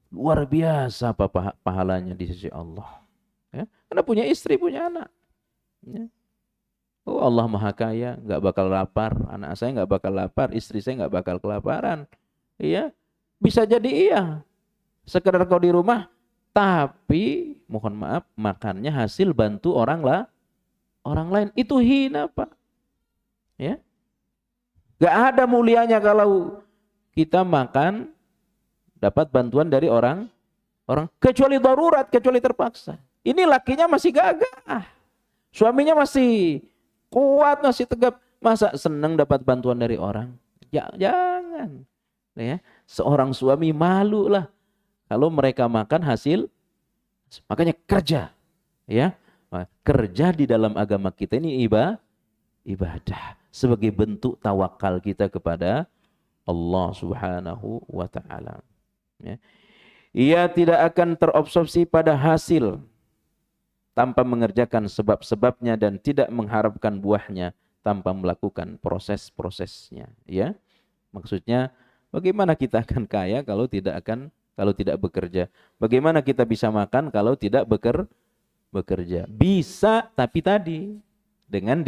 luar biasa pahalanya di sisi Allah. Ya, karena punya istri, punya anak. Ya. Oh, Allah Maha Kaya, nggak bakal lapar. Anak saya nggak bakal lapar, istri saya nggak bakal kelaparan. Iya, bisa jadi iya. Sekedar kau di rumah, tapi mohon maaf makannya hasil bantu orang lain, itu hina, Pak. Ya, gak ada mulianya kalau kita makan dapat bantuan dari orang kecuali darurat, kecuali terpaksa. Ini lakinya masih gagah, suaminya masih kuat, masih tegap, masa senang dapat bantuan dari orang? Jangan. Ya, seorang suami malu lah kalau mereka makan hasil, makanya kerja, ya, kerja di dalam agama kita ini ibadah sebagai bentuk tawakal kita kepada Allah Subhanahu wa Ta'ala. Ya. Ia tidak akan terobsesi pada hasil tanpa mengerjakan sebab-sebabnya dan tidak mengharapkan buahnya tanpa melakukan proses-prosesnya. Ya, maksudnya bagaimana kita akan kaya kalau tidak bekerja? Bagaimana kita bisa makan kalau tidak bekerja? Bisa, tapi tadi dengan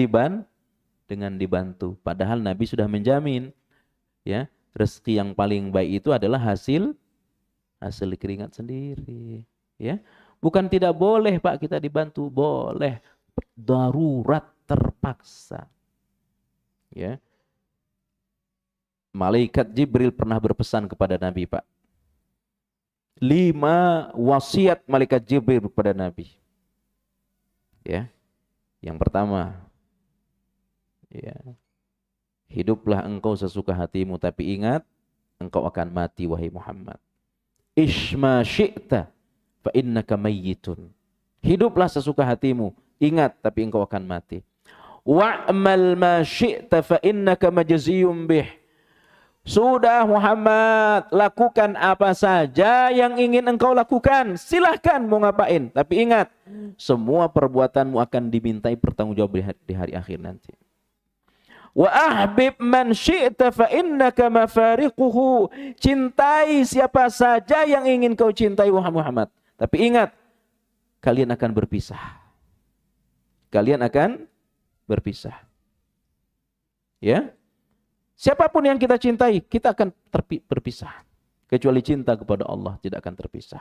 dengan dibantu. Padahal Nabi sudah menjamin, ya, rezeki yang paling baik itu adalah hasil keringat sendiri, ya. Bukan tidak boleh Pak kita dibantu, boleh. Darurat terpaksa. Ya. Malaikat Jibril pernah berpesan kepada Nabi, Pak. 5 wasiat malaikat Jibril kepada Nabi. Ya. Yang pertama, ya. Hiduplah engkau sesuka hatimu, tapi ingat engkau akan mati wahai Muhammad. Ishma syi'ta fa innaka mayyitun. Hiduplah sesuka hatimu, ingat tapi engkau akan mati. Wa'mal ma syi'ta fa innaka majziyun bih. Sudah Muhammad, lakukan apa saja yang ingin engkau lakukan. Silahkan mau ngapain. Tapi ingat, semua perbuatanmu akan dimintai pertanggungjawab di hari akhir nanti. Wa ahbib man syi'ta fa innaka mafariquhu. Cintai siapa saja yang ingin kau cintai wahai Muhammad. Tapi ingat, kalian akan berpisah. Kalian akan berpisah. Ya? Siapapun yang kita cintai, kita akan berpisah. Kecuali cinta kepada Allah tidak akan terpisah.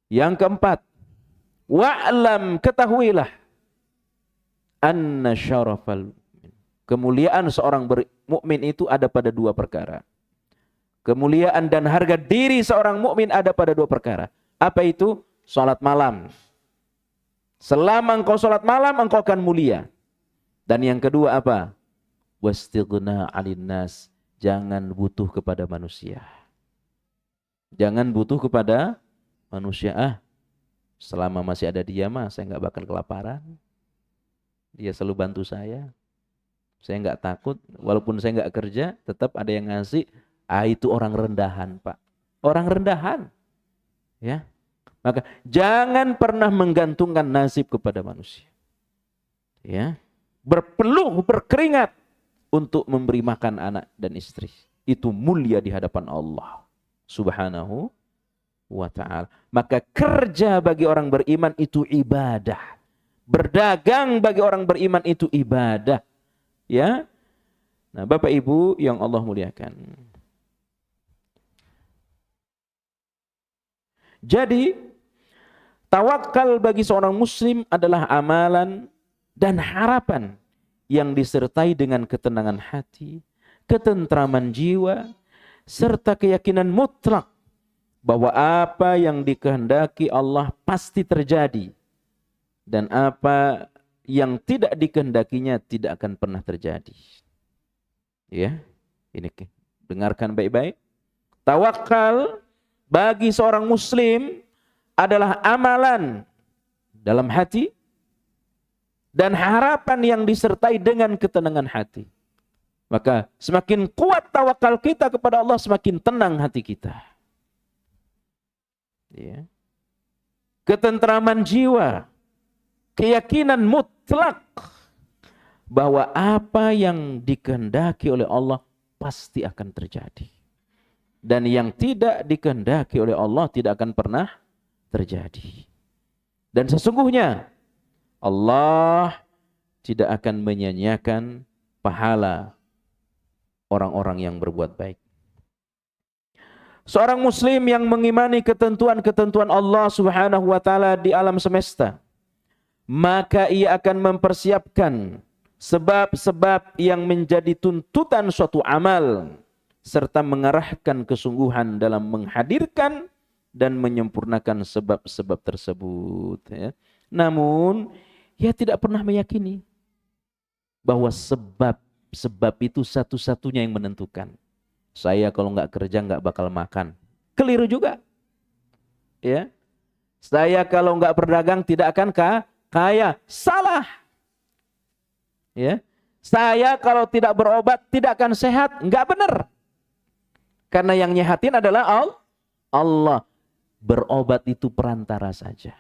Yang keempat, wa'lam, ketahuilah, anna syarafal, kemuliaan seorang mukmin itu ada pada 2 perkara. Kemuliaan dan harga diri seorang mukmin ada pada 2 perkara. Apa itu? Salat malam. Selama engkau salat malam, engkau akan mulia. Dan yang kedua apa? Wastighna 'anil nas, jangan butuh kepada manusia. Jangan butuh kepada manusia. Selama masih ada dia mah saya enggak bakal kelaparan. Dia selalu bantu saya. Saya enggak takut, walaupun saya enggak kerja, tetap ada yang ngasih. Itu orang rendahan, Pak. Orang rendahan. Ya. Maka jangan pernah menggantungkan nasib kepada manusia. Ya. Berpeluh, berkeringat untuk memberi makan anak dan istri. Itu mulia di hadapan Allah Subhanahu wa ta'ala. Maka kerja bagi orang beriman itu ibadah. Berdagang bagi orang beriman itu ibadah. Ya. Nah, Bapak Ibu yang Allah muliakan. Jadi, tawakal bagi seorang muslim adalah amalan dan harapan yang disertai dengan ketenangan hati, ketentraman jiwa, serta keyakinan mutlak bahwa apa yang dikehendaki Allah pasti terjadi dan apa yang tidak dikehendakinya tidak akan pernah terjadi. Ya, ini dengarkan baik-baik. Tawakal bagi seorang muslim adalah amalan dalam hati dan harapan yang disertai dengan ketenangan hati. Maka semakin kuat tawakal kita kepada Allah, semakin tenang hati kita. Ya. Ketentraman jiwa, keyakinan mutlak bahwa apa yang dikehendaki oleh Allah pasti akan terjadi. Dan yang tidak dikehendaki oleh Allah tidak akan pernah terjadi. Dan sesungguhnya Allah tidak akan menyia-nyiakan pahala orang-orang yang berbuat baik. Seorang muslim yang mengimani ketentuan-ketentuan Allah Subhanahu wa taala di alam semesta, maka ia akan mempersiapkan sebab-sebab yang menjadi tuntutan suatu amal serta mengarahkan kesungguhan dalam menghadirkan dan menyempurnakan sebab-sebab tersebut, ya. Namun ia tidak pernah meyakini bahwa sebab itu satu-satunya yang menentukan. Saya kalau nggak kerja nggak bakal makan. Keliru juga. Ya. Saya kalau nggak berdagang tidak akan kaya. Salah. Ya. Saya kalau tidak berobat tidak akan sehat. Nggak benar. Karena yang nyehatin adalah Allah. Berobat itu perantara saja.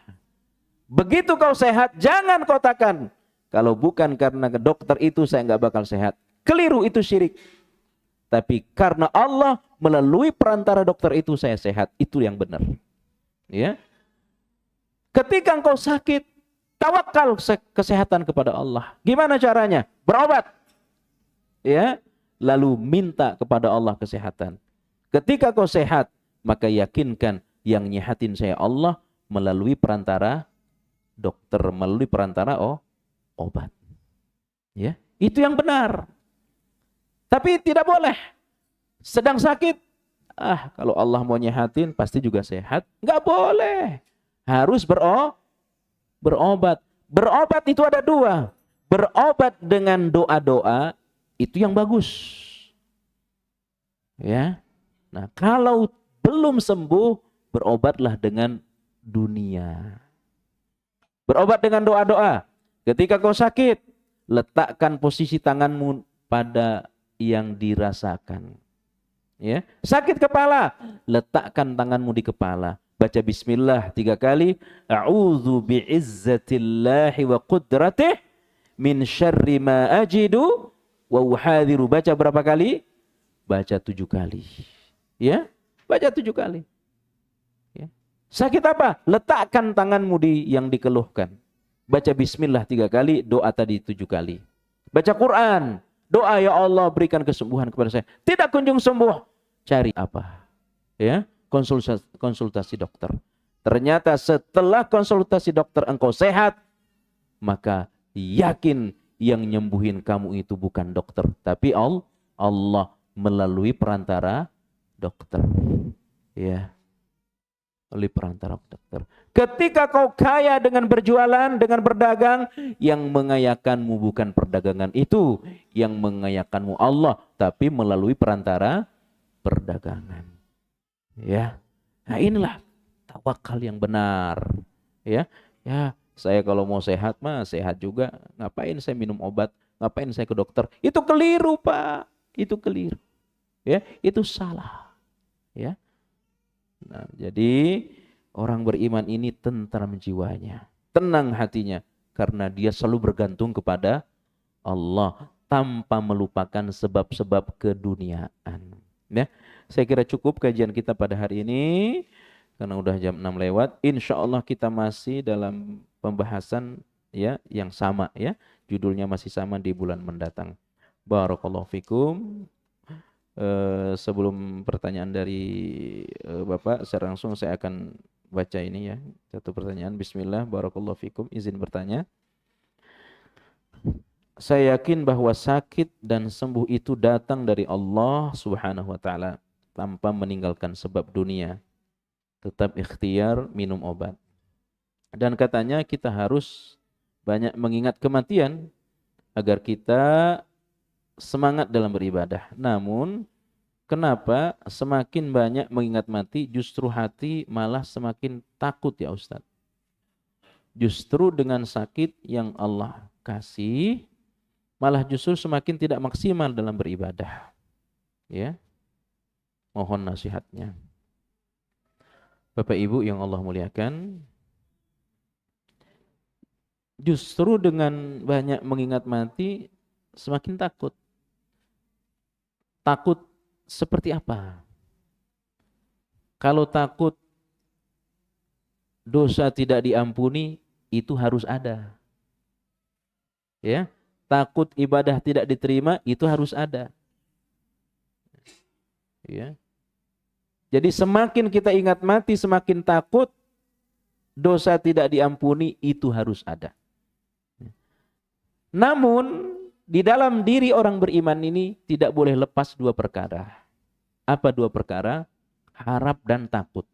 Begitu kau sehat, jangan kau katakan, kalau bukan karena dokter itu saya nggak bakal sehat. Keliru, itu syirik. Tapi karena Allah melalui perantara dokter itu saya sehat, itu yang benar. Ya. Ketika engkau sakit, Tawakal kesehatan kepada Allah. Gimana caranya? Berobat. Ya, lalu minta kepada Allah kesehatan. Ketika kau sehat, maka yakinkan yang nyehatin saya Allah melalui perantara dokter, melalui perantara obat. Ya, itu yang benar. Tapi tidak boleh sedang sakit, kalau Allah mau nyehatin pasti juga sehat. Nggak boleh. Harus berobat. Berobat itu ada dua. Berobat dengan doa-doa itu yang bagus. Ya. Nah, kalau belum sembuh, berobatlah dengan dunia. Berobat dengan doa-doa. Ketika kau sakit, letakkan posisi tanganmu pada yang dirasakan. Ya. Sakit kepala, letakkan tanganmu di kepala. Baca bismillah 3 kali. A'udzu bi'izzatillahi wa qudratih min syarri ma ajidu wa uhadhiru. Baca berapa kali? Baca 7 kali. Ya, baca 7 kali. Ya. Sakit apa? Letakkan tanganmu di yang dikeluhkan. Baca bismillah 3 kali, doa tadi 7 kali. Baca Quran, doa ya Allah berikan kesembuhan kepada saya. Tidak kunjung sembuh. Cari apa? Ya, konsultasi dokter. Ternyata setelah konsultasi dokter engkau sehat, maka yakin yang nyembuhin kamu itu bukan dokter, tapi Allah melalui perantara dokter. Ya. Melalui perantara dokter. Ketika kau kaya dengan berjualan, dengan berdagang, yang mengayakanmu bukan perdagangan itu, yang mengayakanmu Allah, tapi melalui perantara perdagangan. Ya. Nah, inilah tawakal yang benar. Ya. Ya, saya kalau mau sehat mah sehat juga. Ngapain saya minum obat? Ngapain saya ke dokter? Itu keliru, Pak. Itu keliru. Ya, itu salah. Ya. Nah, jadi orang beriman ini tentram jiwanya, tenang hatinya karena dia selalu bergantung kepada Allah tanpa melupakan sebab-sebab keduniaan. Ya, saya kira cukup kajian kita pada hari ini karena udah jam 6 lewat. Insya Allah kita masih dalam pembahasan ya yang sama ya, judulnya masih sama di bulan mendatang. Barakallahu fikum. Sebelum pertanyaan dari Bapak, secara langsung saya akan baca ini ya, satu pertanyaan. Bismillah, barakallahu fikum, izin bertanya. Saya yakin bahwa sakit dan sembuh itu datang dari Allah Subhanahu wa taala tanpa meninggalkan sebab dunia. Tetap ikhtiar minum obat. Dan katanya kita harus banyak mengingat kematian agar kita semangat dalam beribadah. Namun, kenapa semakin banyak mengingat mati, justru hati malah semakin takut ya Ustaz? Justru dengan sakit yang Allah kasih, malah justru semakin tidak maksimal dalam beribadah. Ya, mohon nasihatnya. Bapak Ibu yang Allah muliakan, justru dengan banyak mengingat mati, semakin takut. Takut seperti apa? Kalau takut dosa tidak diampuni, itu harus ada. Ya, takut ibadah tidak diterima, itu harus ada. Ya. Jadi semakin kita ingat mati, semakin takut dosa tidak diampuni, itu harus ada. Namun di dalam diri orang beriman ini tidak boleh lepas 2 perkara. Apa 2 perkara? Harap dan takut.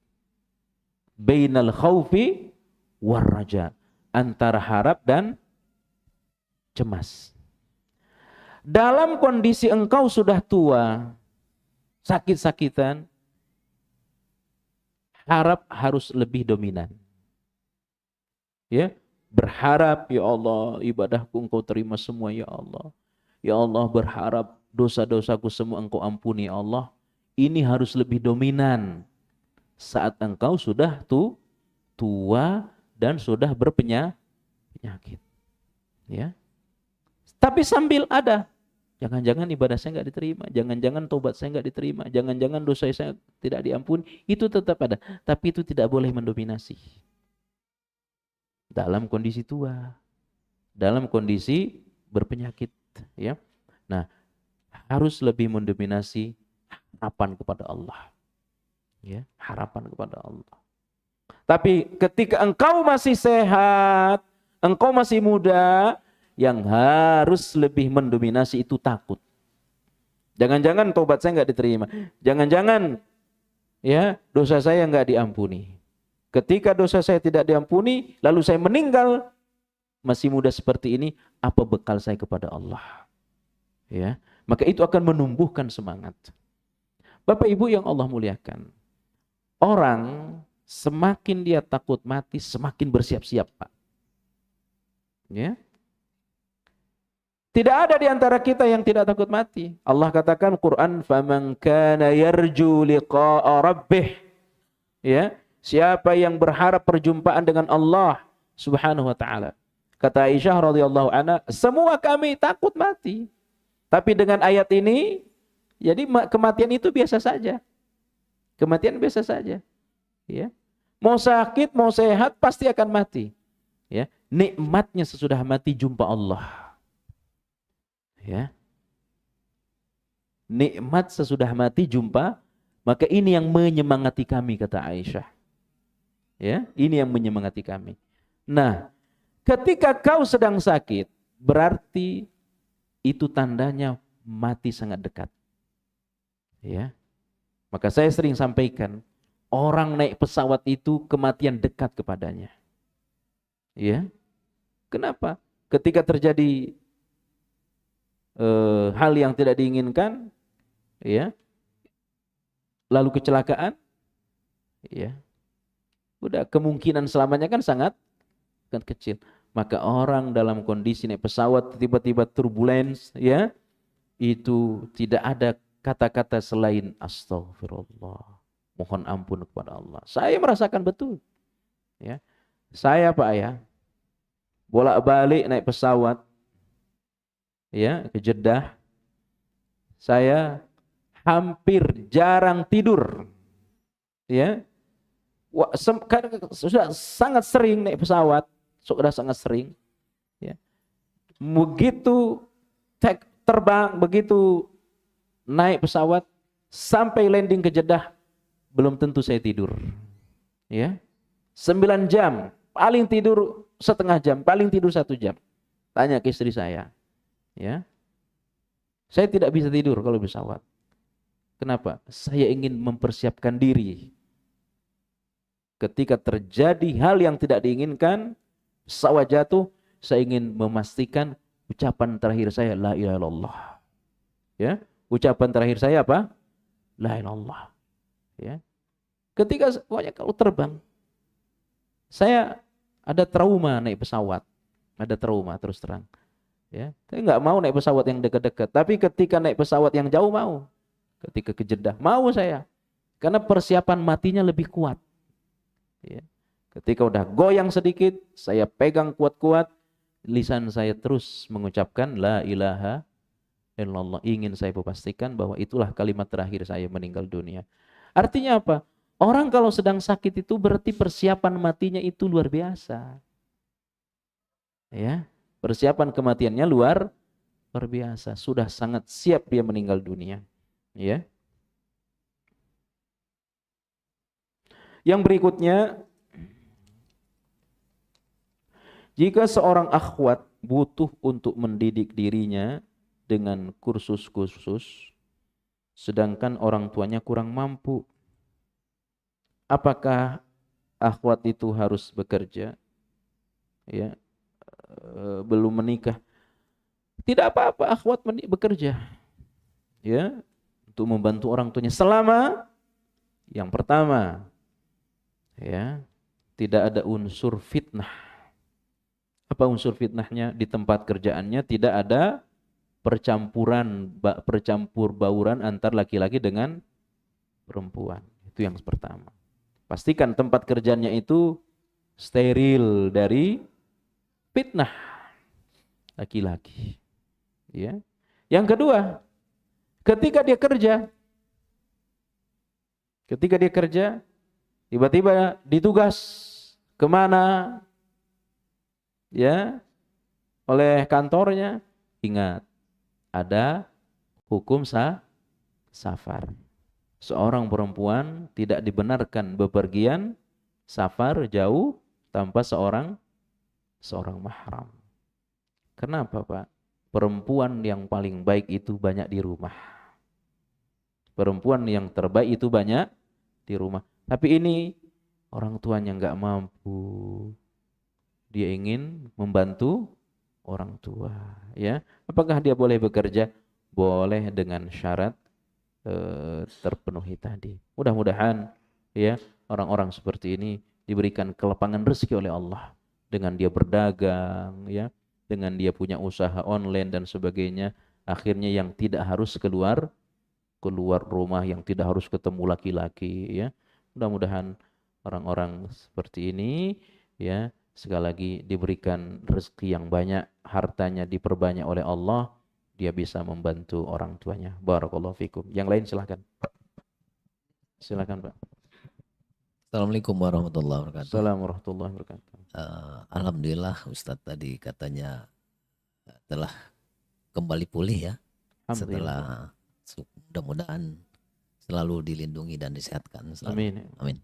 Bainal khaufi war raja. Antara harap dan cemas. Dalam kondisi engkau sudah tua, sakit-sakitan, harap harus lebih dominan. Ya. Berharap, ya Allah, ibadahku engkau terima semua, ya Allah. Ya Allah, berharap dosa-dosaku semua engkau ampuni, ya Allah. Ini harus lebih dominan saat engkau sudah tua dan sudah berpenyakit. Ya. Tapi sambil ada, jangan-jangan ibadah saya nggak diterima, jangan-jangan tobat saya nggak diterima, jangan-jangan dosa saya tidak diampuni, itu tetap ada. Tapi itu tidak boleh mendominasi. dalam kondisi tua, dalam kondisi berpenyakit, ya. Nah, harus lebih mendominasi harapan kepada Allah, ya, harapan kepada Allah. Tapi ketika engkau masih sehat, engkau masih muda, yang harus lebih mendominasi itu takut. Jangan-jangan tobat saya nggak diterima. Jangan-jangan ya dosa saya nggak diampuni. Ketika dosa saya tidak diampuni, lalu saya meninggal masih muda seperti ini, apa bekal saya kepada Allah? Ya, maka itu akan menumbuhkan semangat. Bapak Ibu yang Allah muliakan, orang semakin dia takut mati, semakin bersiap-siap, Pak. Ya. Tidak ada di antara kita yang tidak takut mati. Allah katakan Quran, "Faman kana yarju liqa'a rabbih." Ya, siapa yang berharap perjumpaan dengan Allah Subhanahu wa taala. Kata Aisyah radhiyallahu anha, semua kami takut mati. Tapi dengan ayat ini, jadi kematian itu biasa saja. Kematian biasa saja. Ya. Mau sakit, mau sehat, pasti akan mati. Ya. Nikmatnya sesudah mati jumpa Allah. Ya. Nikmat sesudah mati jumpa, maka ini yang menyemangati kami, kata Aisyah. Ya, ini yang menyemangati kami. Nah, ketika kau sedang sakit, berarti itu tandanya mati sangat dekat. Ya. Maka saya sering sampaikan, orang naik pesawat itu kematian dekat kepadanya. Ya. Kenapa? Ketika terjadi hal yang tidak diinginkan, ya, lalu kecelakaan, ya, udah kemungkinan selamanya kan sangat kecil. Maka orang dalam kondisi naik pesawat tiba-tiba turbulence, ya, itu tidak ada kata-kata selain astagfirullah, mohon ampun kepada Allah. Saya merasakan betul, ya. Saya Pak ya, bolak-balik naik pesawat, ya, ke Jeddah. Saya hampir jarang tidur, ya. Sudah sangat sering naik pesawat, sudah sangat sering, ya. Begitu terbang, begitu naik pesawat sampai landing ke Jeddah, belum tentu saya tidur, ya. 9 jam, paling tidur setengah jam, paling tidur 1 jam. Tanya ke istri saya, ya. Saya tidak bisa tidur kalau pesawat. Kenapa? Saya ingin mempersiapkan diri. Ketika terjadi hal yang tidak diinginkan, pesawat jatuh, saya ingin memastikan ucapan terakhir saya la ilaha illallah. Ya, ucapan terakhir saya apa? La ilaha illallah. Ya. Ketika pokoknya kalau terbang, saya ada trauma naik pesawat. Ada trauma terus terang. Ya, saya nggak mau naik pesawat yang dekat-dekat, tapi ketika naik pesawat yang jauh mau. Ketika ke Jeddah mau saya, karena persiapan matinya lebih kuat. Ya. Ketika udah goyang sedikit, saya pegang kuat-kuat, lisan saya terus mengucapkan la ilaha illallah. Ingin saya pastikan bahwa itulah kalimat terakhir saya meninggal dunia. Artinya apa? Orang kalau sedang sakit itu berarti persiapan matinya itu luar biasa. Ya. Persiapan kematiannya luar biasa, sudah sangat siap dia meninggal dunia, ya. Yang berikutnya, jika seorang akhwat butuh untuk mendidik dirinya dengan kursus-kursus, sedangkan orang tuanya kurang mampu, apakah akhwat itu harus bekerja? Ya. Belum menikah, tidak apa-apa akhwat bekerja, ya, untuk membantu orang tuanya selama yang pertama, ya, tidak ada unsur fitnah. Apa unsur fitnahnya? Di tempat kerjaannya tidak ada percampur bauran antar laki-laki dengan perempuan. Itu yang pertama. Pastikan tempat kerjanya itu steril dari fitnah laki-laki. Ya. Yang kedua, ketika dia kerja, tiba-tiba ditugas kemana, ya oleh kantornya, ingat ada hukum safar. Seorang perempuan tidak dibenarkan bepergian safar jauh tanpa seorang mahram. Kenapa, Pak? Perempuan yang paling baik itu banyak di rumah. Perempuan yang terbaik itu banyak di rumah. Tapi ini orang tuanya nggak mampu. Dia ingin membantu orang tua, ya. Apakah dia boleh bekerja? Boleh dengan syarat terpenuhi tadi. Mudah-mudahan ya orang-orang seperti ini diberikan kelapangan rezeki oleh Allah dengan dia berdagang, ya, dengan dia punya usaha online dan sebagainya. Akhirnya yang tidak harus keluar rumah, yang tidak harus ketemu laki-laki, ya. Mudah-mudahan orang-orang seperti ini, ya, sekali lagi diberikan rezeki yang banyak, hartanya diperbanyak oleh Allah, dia bisa membantu orang tuanya. Barakallahu fikum. Yang lain silahkan. Silakan, Pak. Assalamualaikum warahmatullahi wabarakatuh. Assalamualaikum warahmatullahi wabarakatuh. Alhamdulillah Ustadz tadi katanya telah kembali pulih ya. Alhamdulillah. Setelah mudah-mudahan selalu dilindungi dan disehatkan selalu. Amin. Amin.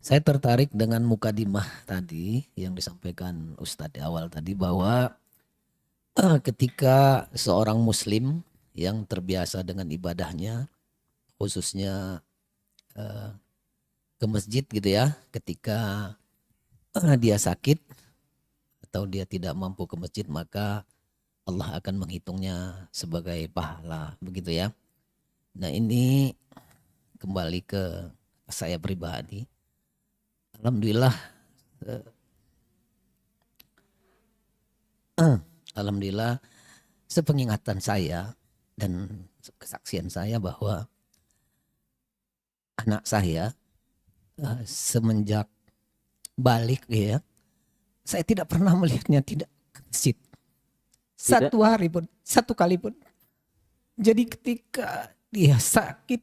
Saya tertarik dengan mukadimah tadi yang disampaikan Ustadz di awal tadi bahwa ketika seorang muslim yang terbiasa dengan ibadahnya khususnya ke masjid gitu ya, ketika dia sakit atau dia tidak mampu ke masjid maka Allah akan menghitungnya sebagai pahala begitu ya. Nah ini kembali ke saya pribadi. Alhamdulillah sepengingatan saya dan kesaksian saya bahwa anak saya semenjak balik ya, saya tidak pernah melihatnya tidak ke masjid. Satu hari pun, satu kali pun. Jadi ketika dia sakit,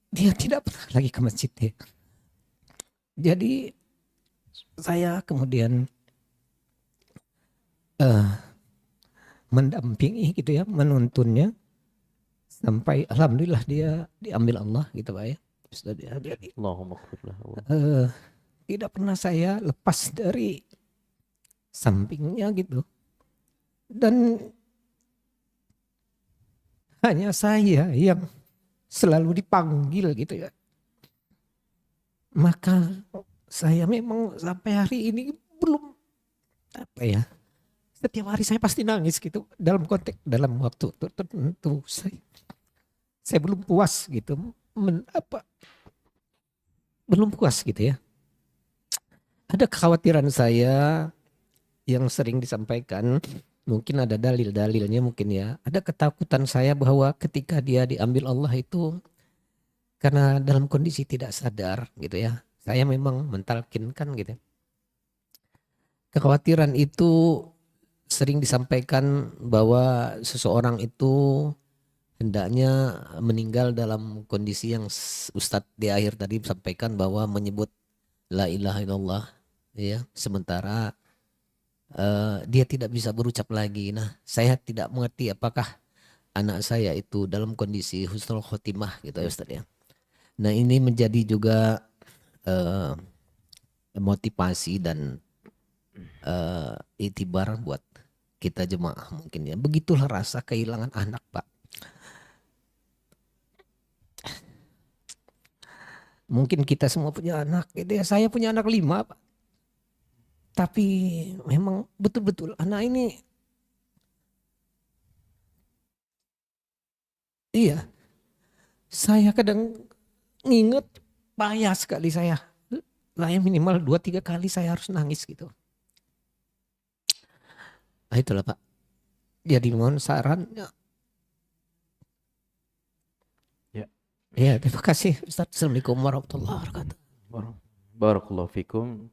dia tidak pernah lagi ke masjid ya. Jadi saya kemudian mendampingi gitu ya, menuntunnya sampai alhamdulillah dia diambil Allah gitu Pak ya. Allahumma Tidak pernah saya lepas dari sampingnya gitu. Dan hanya saya yang selalu dipanggil gitu ya. Maka saya memang sampai hari ini belum apa ya. Setiap hari saya pasti nangis gitu dalam konteks dalam waktu tertentu saya belum puas gitu. Belum puas gitu ya. Ada kekhawatiran saya yang sering disampaikan, mungkin ada dalil-dalilnya mungkin ya. Ada ketakutan saya bahwa ketika dia diambil Allah itu karena dalam kondisi tidak sadar gitu ya. Saya memang mentalkinkan gitu. Kekhawatiran itu sering disampaikan bahwa seseorang itu hendaknya meninggal dalam kondisi yang Ustadz di akhir tadi sampaikan bahwa menyebut la ilaha illallah ya, sementara dia tidak bisa berucap lagi. Nah, saya tidak mengerti apakah anak saya itu dalam kondisi husnul khotimah gitu ya Ustadz ya. Nah, ini menjadi juga motivasi dan itibar buat kita jemaah mungkin ya. Begitulah rasa kehilangan anak Pak. Mungkin kita semua punya anak gitu ya. Saya punya anak 5 Pak. Tapi memang betul-betul anak ini iya. Saya kadang nginget payah sekali saya. Lah ya minimal 2-3 kali saya harus nangis gitu. Nah itulah Pak. Jadi mohon sarannya. Ya, terima kasih Ustaz. Assalamualaikum warahmatullahi wabarakatuh. Barakallahu fikum.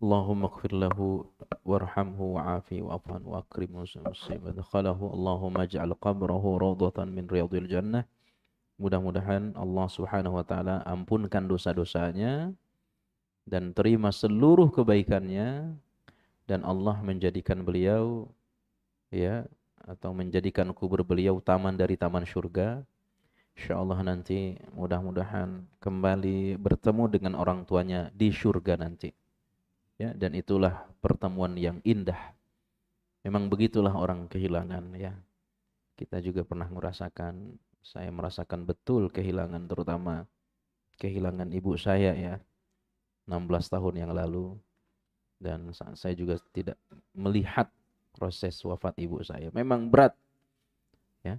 Allahumma ighfir lahu warhamhu wa'afi wa'afan wa akrim musibah dakhalahu. Allahumma ij'al qabrahu rawdatan min riyadil jannah. Mudah-mudahan Allah Subhanahu wa taala ampunkan dosa-dosanya dan terima seluruh kebaikannya, dan Allah menjadikan beliau ya atau menjadikan kubur beliau taman dari taman surga. Insyaallah nanti mudah-mudahan kembali bertemu dengan orang tuanya di surga nanti. Ya, dan itulah pertemuan yang indah. Memang begitulah orang kehilangan ya. Kita juga pernah merasakan, saya merasakan betul kehilangan, terutama kehilangan ibu saya ya, 16 tahun yang lalu. Dan saya juga tidak melihat proses wafat ibu saya. Memang berat ya.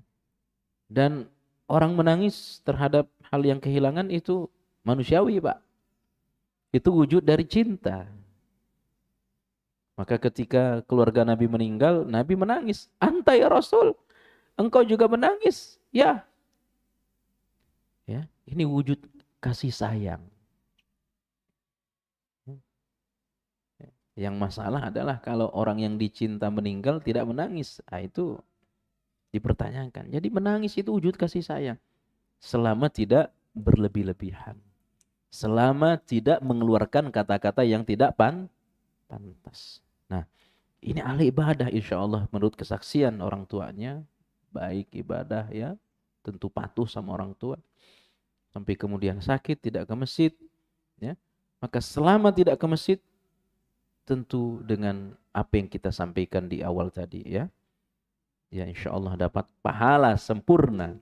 Dan orang menangis terhadap hal yang kehilangan itu manusiawi, Pak. Itu wujud dari cinta. Maka ketika keluarga Nabi meninggal, Nabi menangis. Anta ya Rasul, engkau juga menangis. Ya. Ya, ini wujud kasih sayang. Yang masalah adalah kalau orang yang dicinta meninggal tidak menangis. Nah, itu dipertanyakan. Jadi menangis itu wujud kasih sayang. Selama tidak berlebih-lebihan. Selama tidak mengeluarkan kata-kata yang tidak pantas. Nah, ini ahli ibadah insya Allah menurut kesaksian orang tuanya. Baik ibadah ya, tentu patuh sama orang tua. Sampai kemudian sakit, tidak ke masjid. Ya. Maka selama tidak ke masjid, tentu dengan apa yang kita sampaikan di awal tadi ya. Ya insya Allah dapat pahala sempurna.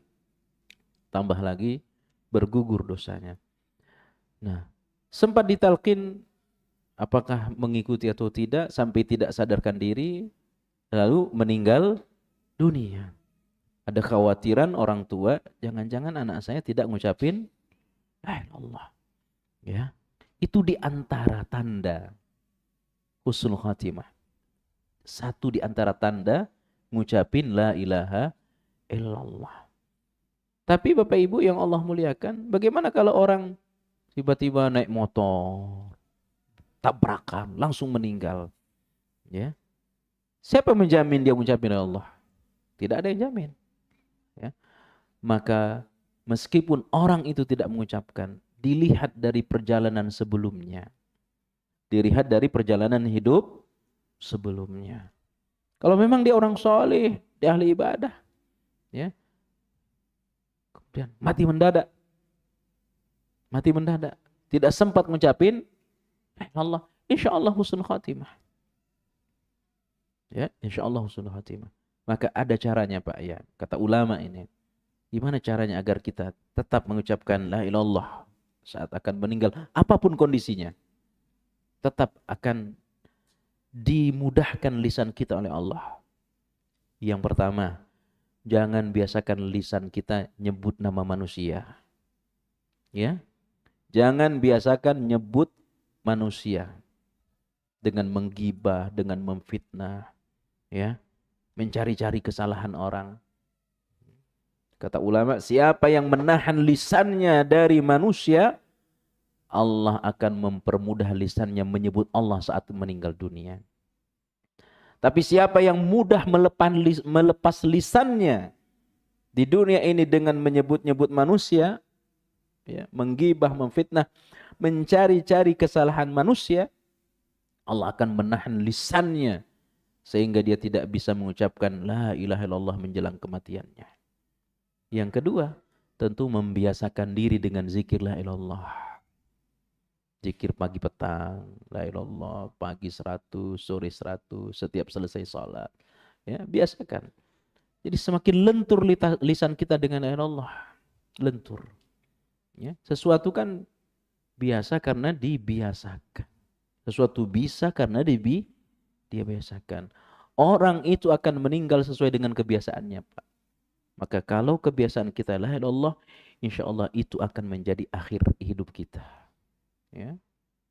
Tambah lagi bergugur dosanya. Nah, sempat ditalkin apakah mengikuti atau tidak sampai tidak sadarkan diri lalu meninggal dunia. Ada khawatiran orang tua, jangan-jangan anak saya tidak ngucapin la ilaha illallah. Ya. Itu di antara tanda husnul khatimah. Satu di antara tanda ngucapin la ilaha illallah. Tapi Bapak Ibu yang Allah muliakan, bagaimana kalau orang tiba-tiba naik motor, tabrakan, langsung meninggal? Ya. Siapa menjamin dia mengucapin Allah? Tidak ada yang jamin. Ya. Maka meskipun orang itu tidak mengucapkan, dilihat dari perjalanan sebelumnya. Dilihat dari perjalanan hidup sebelumnya. Kalau memang dia orang soleh, dia ahli ibadah, ya, kemudian mati mendadak, tidak sempat mengucapin Allah, insya Allah husnul khatimah. Ya, insya Allah husnul khatimah. Maka ada caranya Pak ya, kata ulama ini. Gimana caranya agar kita tetap mengucapkan la ilallah saat akan meninggal, apapun kondisinya, tetap akan dimudahkan lisan kita oleh Allah. Yang pertama, jangan biasakan lisan kita nyebut nama manusia. Ya. Jangan biasakan nyebut manusia dengan menggibah, dengan memfitnah, ya. Mencari-cari kesalahan orang. Kata ulama, siapa yang menahan lisannya dari manusia, Allah akan mempermudah lisannya menyebut Allah saat meninggal dunia. Tapi siapa yang mudah melepas lisannya di dunia ini dengan menyebut-nyebut manusia, ya, menggibah, memfitnah, mencari-cari kesalahan manusia, Allah akan menahan lisannya sehingga dia tidak bisa mengucapkan la ilaha illallah menjelang kematiannya. Yang kedua, tentu membiasakan diri dengan zikir la ilallah. Zikir pagi petang, la ilallah, pagi 100, sore 100, setiap selesai sholat. Ya, biasakan. Jadi semakin lentur lisan kita dengan la ilallah, lentur. Ya, sesuatu kan biasa karena dibiasakan. Sesuatu bisa karena dia biasakan. Orang itu akan meninggal sesuai dengan kebiasaannya, Pak. Maka kalau kebiasaan kita la ilaha illallah, insya Allah itu akan menjadi akhir hidup kita. Ya.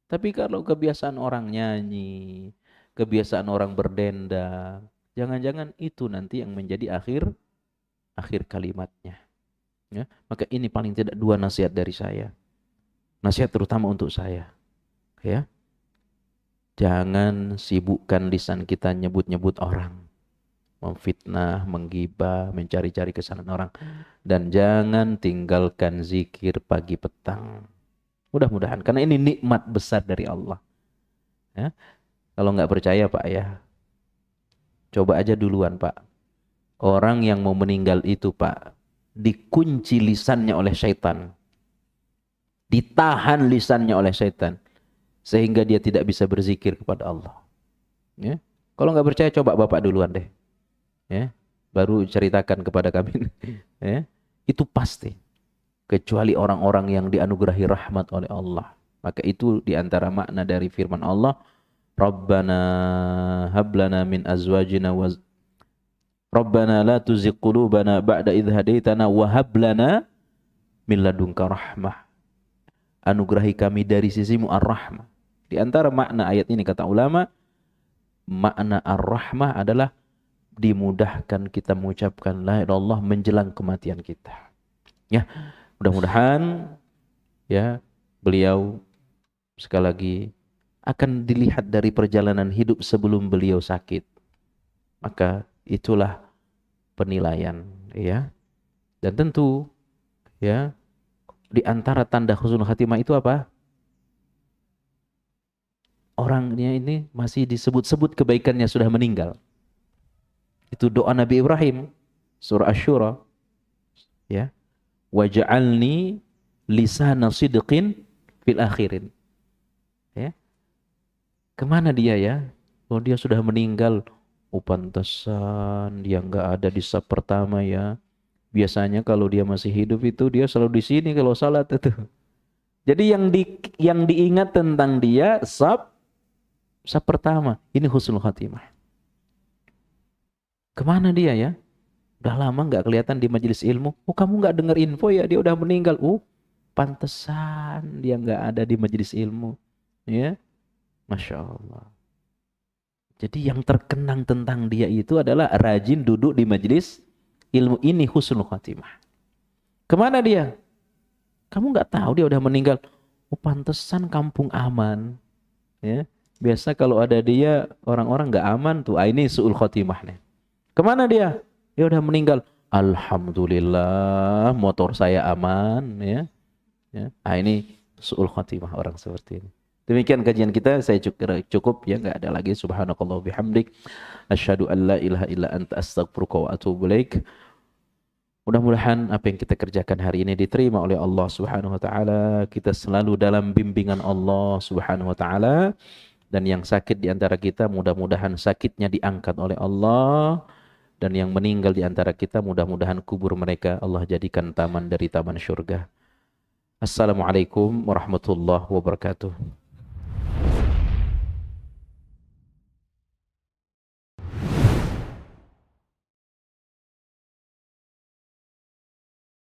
Tapi kalau kebiasaan orang nyanyi, kebiasaan orang berdendang, jangan-jangan itu nanti yang menjadi akhir kalimatnya. Ya. Maka ini paling tidak 2 nasihat dari saya. Nasihat terutama untuk saya. Ya. Jangan sibukkan lisan kita nyebut-nyebut orang. Memfitnah, menggibah, mencari-cari kesalahan orang. Dan jangan tinggalkan zikir pagi petang. Mudah-mudahan, karena ini nikmat besar dari Allah. Ya. Kalau nggak percaya Pak ya, coba aja duluan Pak. Orang yang mau meninggal itu Pak, dikunci lisannya oleh syaitan. Ditahan lisannya oleh syaitan. Sehingga dia tidak bisa berzikir kepada Allah. Ya. Kalau nggak percaya coba Bapak duluan deh. Ya. Baru ceritakan kepada kami. Ya. Itu pasti. Kecuali orang-orang yang dianugerahi rahmat oleh Allah. Maka itu diantara makna dari firman Allah. Rabbana hablana min azwajina wa Rabbana la tuzigh qulubana ba'da idh hadaitana wa hab lana min ladunka rahmah. Anugerahi kami dari sisimu ar-rahmah. Di antara makna ayat ini kata ulama, makna ar-rahmah adalah dimudahkan kita mengucapkan la ilaha illallah menjelang kematian kita. Ya, mudah-mudahan ya beliau sekali lagi akan dilihat dari perjalanan hidup sebelum beliau sakit. Maka itulah penilaian ya. Dan tentu ya di antara tanda husnul khatimah itu apa? Orangnya ini masih disebut-sebut kebaikannya sudah meninggal. Itu doa Nabi Ibrahim surah Asy-Syura ya. Waj'alni lisana sidqin fil akhirin. Ya. Kemana dia ya? Oh dia sudah meninggal. Oh pantesan dia nggak ada di saf pertama ya. Biasanya kalau dia masih hidup itu dia selalu di sini kalau salat itu. Jadi yang diingat tentang dia saf pertama. Ini husnul khatimah. Kemana dia ya? Udah lama nggak kelihatan di majelis ilmu. Oh kamu nggak dengar info ya dia udah meninggal. Pantesan dia nggak ada di majelis ilmu. Ya, Masya Allah. Jadi yang terkenang tentang dia itu adalah rajin duduk di majelis ilmu. Ini husnul khatimah. Kemana dia? Kamu nggak tahu dia udah meninggal. Oh pantesan kampung aman. Ya, biasa kalau ada dia orang-orang nggak aman tuh. Ini su'ul khatimah nih. Kemana dia? Dia udah meninggal. Alhamdulillah motor saya aman ya. Ini su'ul khatimah orang seperti ini. Demikian kajian kita, saya cukup ya, nggak ada lagi. Subhanakallah bihamdik asyhadu an la ilaha illa anta astaghfiruka wa atubu ilaik. Mudah-mudahan apa yang kita kerjakan hari ini diterima oleh Allah Subhanahu wa taala. Kita selalu dalam bimbingan Allah Subhanahu wa taala, dan yang sakit di antara kita mudah-mudahan sakitnya diangkat oleh Allah. Dan yang meninggal di antara kita mudah-mudahan kubur mereka Allah jadikan taman dari taman syurga. Assalamualaikum warahmatullahi wabarakatuh.